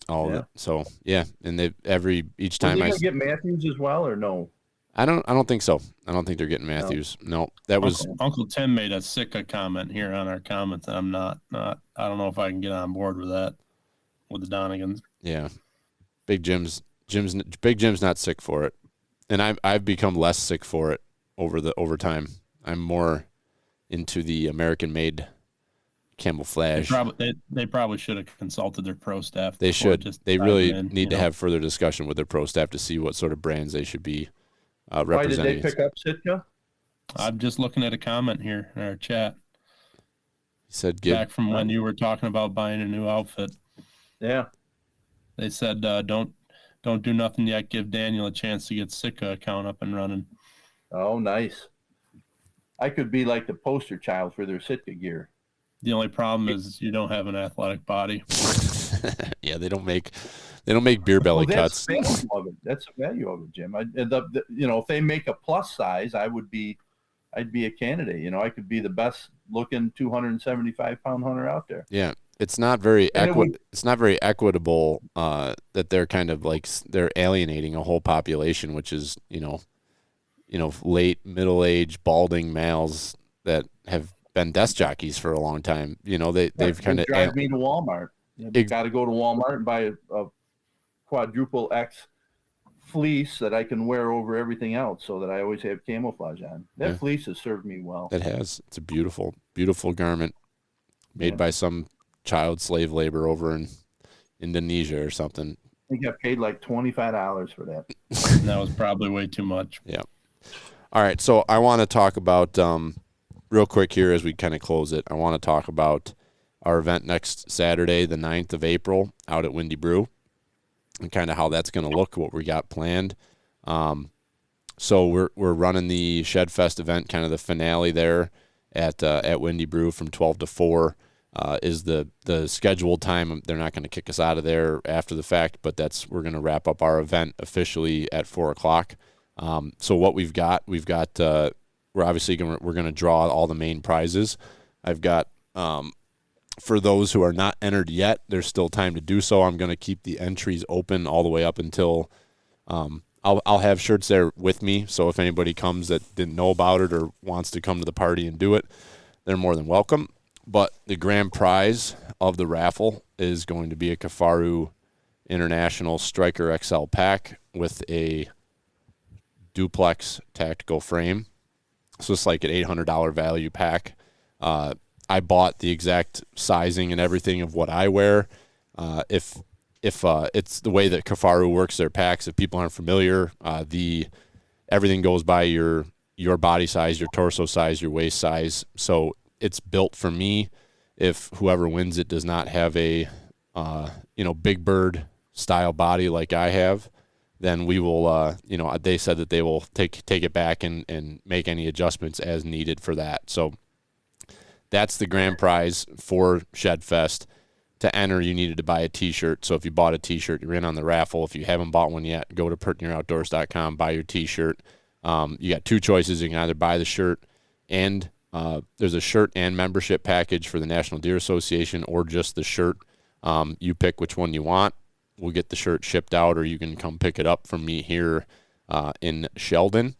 All of Yeah. it. So yeah, and each Are time they I gonna get Matthews as well, or no? I don't think so. I don't think they're getting Matthews. No, that was Uncle Tim made a Sitka comment here on our comments, and I'm not. I don't know if I can get on board with that with the Donigans. yeah. Big Jim's not sick for it, and I've become less sick for it over time. I'm more into the American-made camouflage. They probably should have consulted their pro staff. They before should. just They diving really in, need to have further discussion with their pro staff to see what sort of brands they should be Why did representing. they pick up Sitka? I'm just looking at a comment here in our chat He said, back from when you were talking about buying a new outfit. Yeah. They said, don't do nothing yet. Give Daniel a chance to get Sitka account up and running. Oh, nice. I could be like the poster child for their Sitka gear. The only problem is you don't have an athletic body. yeah, they don't make beer belly cuts. That's the value of it. That's the value of it, Jim. If they make a plus size, I'd be a candidate. I could be the best looking 275-pound hunter out there. Yeah, it's not very it's not very equitable that they're kind of like they're alienating a whole population, which is late middle-aged balding males that have been desk jockeys for a long time. They've kind of drive me to Walmart. You got to go to Walmart and buy a quadruple X fleece that I can wear over everything else, so that I always have camouflage on. That fleece has served me well. It's a beautiful, beautiful garment made by some child slave labor over in Indonesia or something. I think I paid like $25 for that. That was probably way too much. Yeah. All right, so I want to talk about real quick here as we kind of close it. I want to talk about our event next Saturday, the 9th of April, out at Windy Brew. and kind of how that's going to look, what we got planned. So we're running the Shed Fest event, kind of the finale there at Windy Brew from 12 to 4 is the scheduled time. They're not going to kick us out of there after the fact, but we're going to wrap up our event officially at 4 o'clock. So what we're obviously we're going to draw all the main prizes. I've got for those who are not entered yet, there's still time to do so. I'm going to keep the entries open all the way up until I'll have shirts there with me, so if anybody comes that didn't know about it or wants to come to the party and do it, they're more than welcome. But the grand prize of the raffle is going to be a Kafaru International Striker XL pack with a duplex tactical frame. So it's like an $800 value pack. I bought the exact sizing and everything of what I wear. If it's the way that Kafaru works their packs, if people aren't familiar, everything goes by your body size, your torso size, your waist size. So it's built for me. If whoever wins it does not have a big bird style body like I have, then we will they said that they will take it back and make any adjustments as needed for that. So that's the grand prize for Shed Fest. To enter, you needed to buy a T-shirt. So if you bought a T-shirt, you're in on the raffle. If you haven't bought one yet, go to PertnerOutdoors.com, buy your T-shirt. You got two choices. You can either buy the shirt, and there's a shirt and membership package for the National Deer Association, or just the shirt. You pick which one you want. We'll get the shirt shipped out, or you can come pick it up from me here in Sheldon.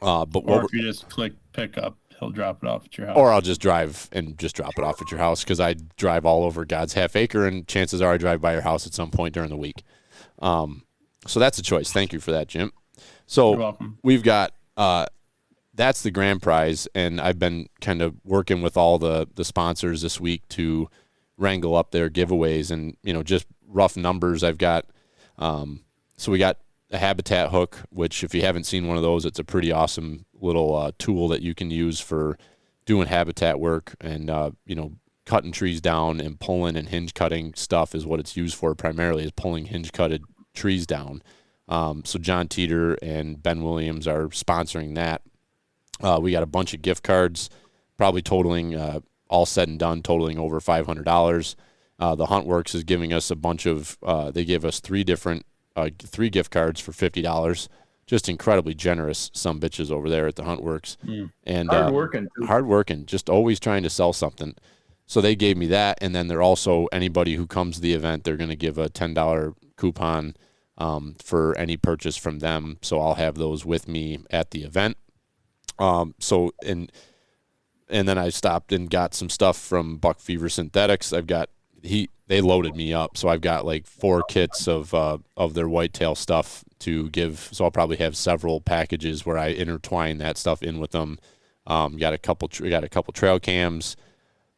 Or if you just click pick up, he'll drop it off at your house. Or I'll just drive and just drop it off at your house, because I drive all over God's half acre, and chances are I drive by your house at some point during the week. So that's a choice. Thank you for that, Jim. So You're welcome. We've got that's the grand prize, and I've been kind of working with all the sponsors this week to wrangle up their giveaways, and just rough numbers. I've got so we got a habitat hook, which if you haven't seen one of those, it's a pretty awesome little tool that you can use for doing habitat work, and cutting trees down and pulling and hinge cutting stuff is what it's used for primarily, is pulling hinge cutted trees down. So John Teeter and Ben Williams are sponsoring that. We got a bunch of gift cards, probably totaling all said and done, totaling over $500. The Huntworks is giving us a bunch of they gave us three gift cards for $50. Just incredibly generous, some bitches over there at the Huntworks. And hard working, just always trying to sell something. So they gave me that, and then they're also, anybody who comes to the event, they're going to give a $10 coupon for any purchase from them. So I'll have those with me at the event. And then I stopped and got some stuff from Buck Fever Synthetics. They loaded me up, so I've got like 4 kits of their whitetail stuff to give. So I'll probably have several packages where I intertwine that stuff in with them. Got a couple trail cams,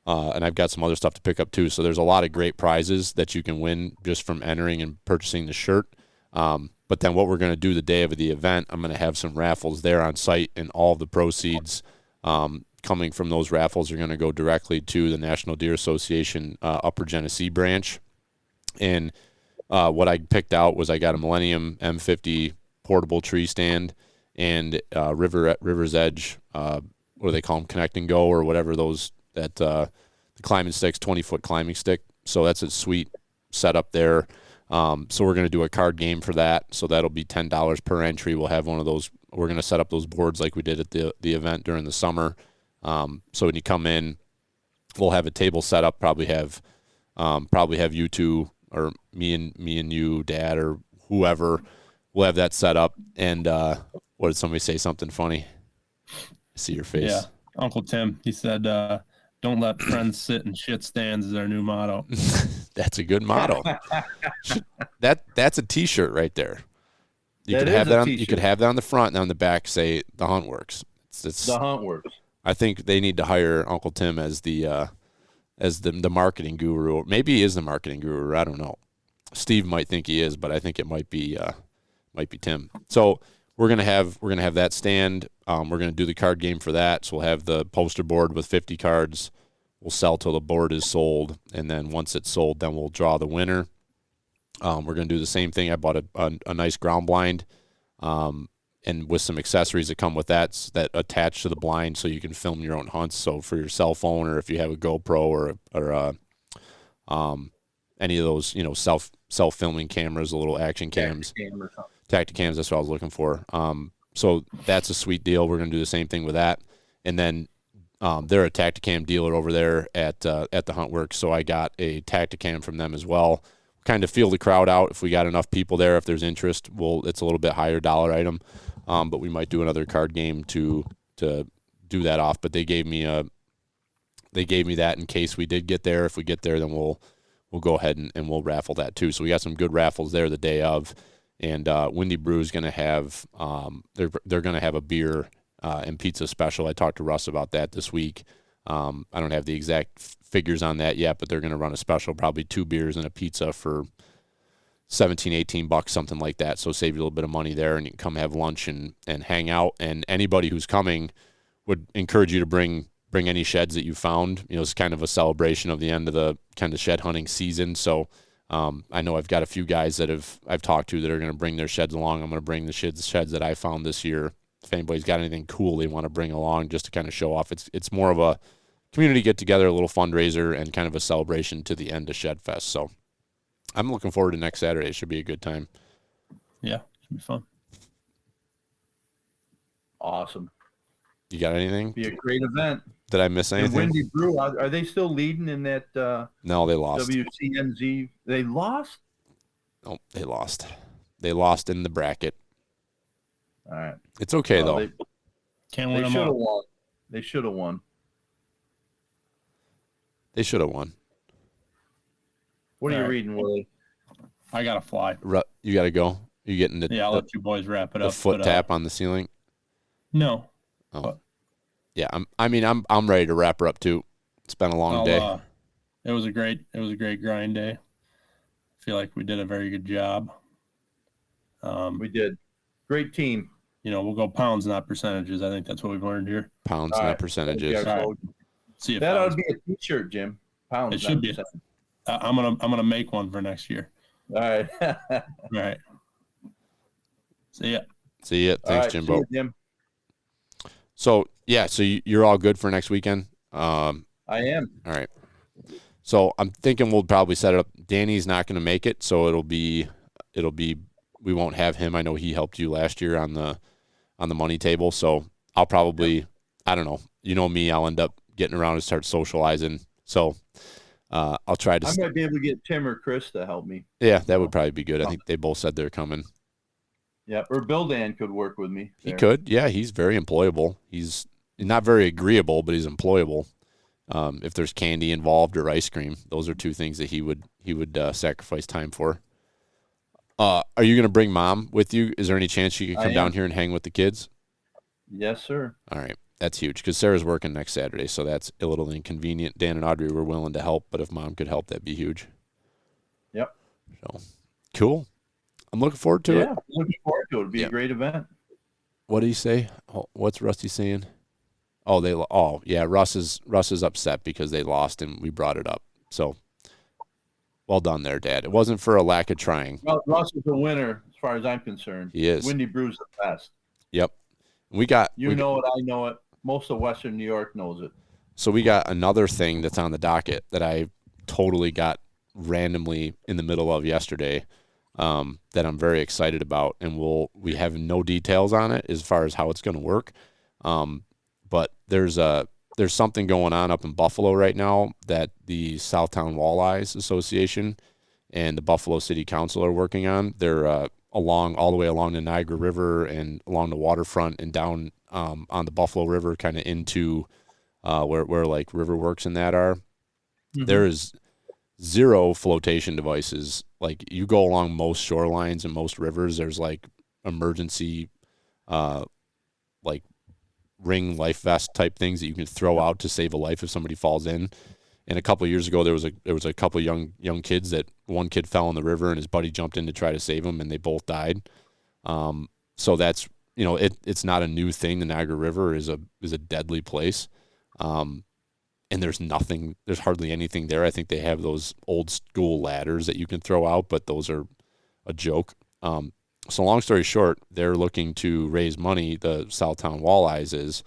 and I've got some other stuff to pick up too. So there's a lot of great prizes that you can win just from entering and purchasing the shirt. But then what we're going to do the day of the event, I'm going to have some raffles there on site, and all of the proceeds coming from those raffles are going to go directly to the National Deer Association Upper Genesee branch. And what I picked out was I got a Millennium M50 portable tree stand and River's Edge, what do they call them, Connect and Go or whatever, the climbing sticks, 20-foot climbing stick. So that's a sweet setup there. So we're going to do a card game for that. So that'll be $10 per entry. We'll have one of those. We're going to set up those boards like we did at the event during the summer. So when you come in, we'll have a table set up. Probably have you two, or me and you, Dad, or whoever. We'll have that set up. And what did somebody say? Something funny? I see your face. Yeah, Uncle Tim. He said, "Don't let friends sit in shit stands" is our new motto. That's a good motto. That's a T-shirt right there. You could have that on the front, and on the back say the Huntworks. It's the Huntworks. I think they need to hire Uncle Tim as the marketing guru. Or maybe he is the marketing guru. I don't know. Steve might think he is, but I think it might be Tim. So we're gonna have that stand. We're gonna do the card game for that. So we'll have the poster board with 50 cards. We'll sell till the board is sold, and then once it's sold, then we'll draw the winner. We're going to do the same thing. I bought a nice ground blind, and with some accessories that come with that attach to the blind so you can film your own hunts. So for your cell phone, or if you have a GoPro or any of those, self-filming cameras, the little action cams. Tacticams, that's what I was looking for. So that's a sweet deal. We're going to do the same thing with that. And then they're a Tacticam dealer over there at the Huntworks, so I got a Tacticam from them as well. Kind of feel the crowd out. If we got enough people there, if there's interest, it's a little bit higher dollar item, but we might do another card game to do that off. But they gave me that in case we did get there. If we get there, then we'll go ahead and we'll raffle that too. So we got some good raffles there the day of, and Windy Brew is going to have they're going to have a beer and pizza special. I talked to Russ about that this week. I don't have the exact figures on that yet, but they're going to run a special, probably 2 beers and a pizza for $17-18, something like that. So save you a little bit of money there, and you can come have lunch and hang out. And anybody who's coming, would encourage you to bring any sheds that you found. It's kind of a celebration of the end of the kind of shed hunting season. So I know I've got a few guys that I've talked to that are going to bring their sheds along. I'm going to bring the sheds that I found this year. If anybody's got anything cool they want to bring along just to kind of show off, it's more of a community get together, a little fundraiser, and kind of a celebration to the end of Shed Fest. So I'm looking forward to next Saturday. It should be a good time. Yeah, should be fun. Awesome. You got anything? Be a great event. Did I miss anything? And Windy Brew, are they still leading in that? No, they lost. WCNZ. They lost? No, they lost. They lost in the bracket. All right. It's okay, though. They Can't win should them have all. won. They should have won. They should have won. What are All you right. reading, Willie? I got to fly. You got to go? You getting the, Yeah, I'll let you boys wrap it the up. foot but, tap on the ceiling? No. Oh. But Yeah, I'm ready to wrap her up, too. It's been a long day. It was a great grind day. I feel like we did a very good job. We did. Great team. We'll go pounds, not percentages. I think that's what we've learned here. Pounds, All not right. percentages. Okay, All right. See you. That ought pounds. to be a T-shirt, Jim. Pounds. It should be. not I'm gonna make one for next year. All right. All right. See ya. See ya. All Thanks, right, Jimbo. see you, Jim. So, yeah, you're all good for next weekend? I am. All right. So I'm thinking we'll probably set it up. Danny's not going to make it, so it'll be we won't have him. I know he helped you last year on the money table, so I'll probably I don't know. You know me, I'll end up getting around and start socializing. So I'll try to. I might be able to get Tim or Chris to help me. Yeah, that would probably be good. I think they both said they're coming. Yeah, or Bill Dan could work with me. He there. could. Yeah, he's very employable. He's not very agreeable, but he's employable. If there's candy involved or ice cream, those are 2 things that he would sacrifice time for. Are you going to bring Mom with you? Is there any chance she could come down here and hang with the kids? Yes, sir. All right. That's huge because Sarah's working next Saturday, so that's a little inconvenient. Dan and Audrey were willing to help, but if Mom could help, that'd be huge. Yep. So, cool. I'm looking forward to it. Yeah, looking forward to it. It'll be Yeah. a great event. What did he say? Oh, what's Rusty saying? Yeah, Russ is upset because they lost and we brought it up. So, well done there, Dad. It wasn't for a lack of trying. Well, Russ is a winner as far as I'm concerned. He is. Windy Brew's the best. Yep. We got You know it. I know it. Most of Western New York knows it. So we got another thing that's on the docket that I totally got randomly in the middle of yesterday that I'm very excited about, and we have no details on it as far as how it's going to work. But there's something going on up in Buffalo right now that the Southtown Walleyes Association and the Buffalo City Council are working on. They're all the way along the Niagara River and along the waterfront and down on the Buffalo River, kind of into where like Riverworks and that are. Mm-hmm. There is 0 flotation devices. Like you go along most shorelines and most rivers, there's like emergency like ring life vest type things that you can throw out to save a life if somebody falls in. And a couple of years ago, there was a couple of young kids that one kid fell in the river and his buddy jumped in to try to save him, and they both died. So that's it's not a new thing. The Niagara River is a deadly place, and and there's hardly anything there. I think they have those old school ladders that you can throw out, but those are a joke. So long story short, they're looking to raise money. The Southtown Walleyes is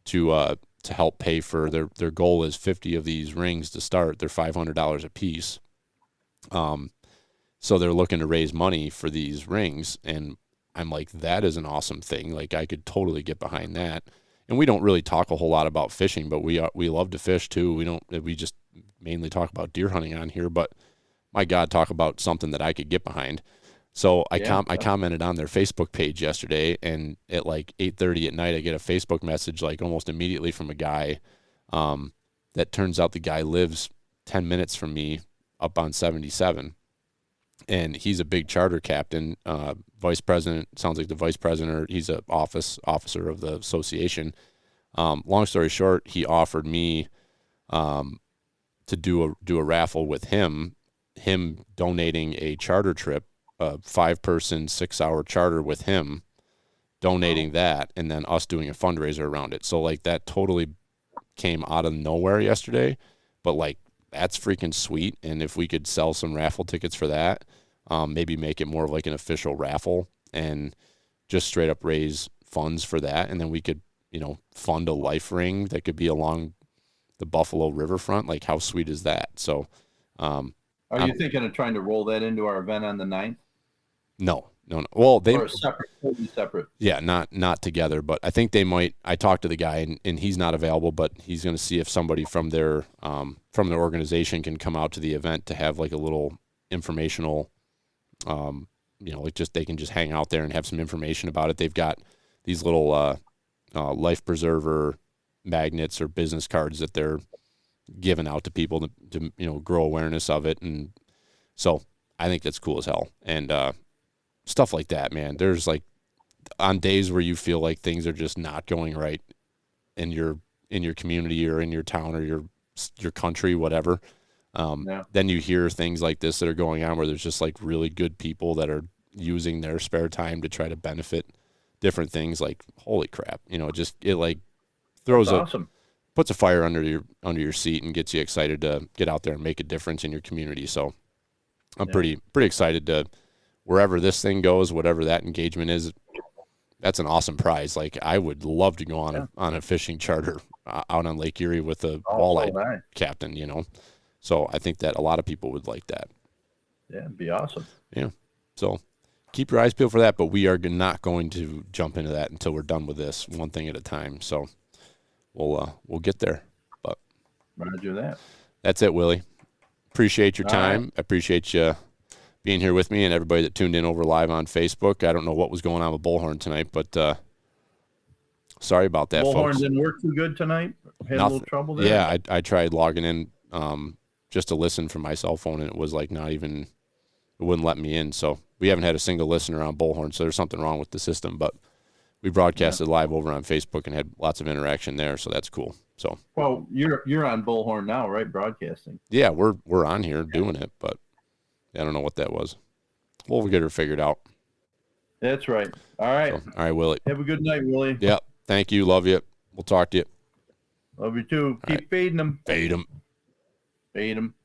to help pay for their goal is 50 of these rings to start. They're $500 a piece. So they're looking to raise money for these rings, and I'm like, that is an awesome thing. Like, I could totally get behind that. And we don't really talk a whole lot about fishing, but we love to fish too. We just mainly talk about deer hunting on here, but my God, talk about something that I could get behind. So I commented on their Facebook page yesterday, and at like 8:30 at night, I get a Facebook message like almost immediately from a guy that turns out the guy lives 10 minutes from me up on 77. And he's a big charter captain, vice president, sounds like the vice president, or he's an officer of the association. Long story short, he offered me to do a raffle with him donating a charter trip, a 5-person, 6-hour charter with him, donating that, and then us doing a fundraiser around it. So like that totally came out of nowhere yesterday, but like that's freaking sweet. And if we could sell some raffle tickets for that, maybe make it more of like an official raffle and just straight up raise funds for that. And then we could, fund a life ring that could be along the Buffalo riverfront. Like, how sweet is that? So, are you thinking of trying to roll that into our event on the 9th? No. Well, or totally separate. Yeah, not together, but I think they might. I talked to the guy, and he's not available, but he's going to see if somebody from their organization can come out to the event to have like a little informational, like just they can just hang out there and have some information about it. They've got these little life preserver magnets or business cards that they're giving out to people to grow awareness of it, and so I think that's cool as hell. And stuff like that, man. There's like on days where you feel like things are just not going right in your community or in your town or your country, whatever. Then you hear things like this that are going on where there's just like really good people that are using their spare time to try to benefit different things. Like, holy crap, it like throws puts a fire under your seat and gets you excited to get out there and make a difference in your community. So I'm pretty excited to wherever this thing goes, whatever that engagement is. That's an awesome prize. Like, I would love to go on a fishing charter out on Lake Erie with a walleye captain, So I think that a lot of people would like that. Yeah, it'd be awesome. Yeah. So keep your eyes peeled for that, but we are not going to jump into that until we're done with this, one thing at a time. So we'll get there. But Roger that. That's it, Willie. Appreciate your time. Right. I appreciate you being here with me and everybody that tuned in over live on Facebook. I don't know what was going on with Bullhorn tonight, but sorry about that, Bullhorn folks. didn't work too good tonight? Had a little trouble there? Yeah, I tried logging in just to listen from my cell phone, and it was like it wouldn't let me in. So we haven't had a single listener on Bullhorn, so there's something wrong with the system. But we broadcasted live over on Facebook and had lots of interaction there, so that's cool. So well, you're on Bullhorn now, right? Broadcasting. Yeah, we're on here doing it, but I don't know what that was. We'll get her figured out. That's right. All right. So, all right, Willie. Have a good night, Willie. Yep. Thank you. Love you. We'll talk to you. Love you too. Keep feeding them. Feed them. Feed them.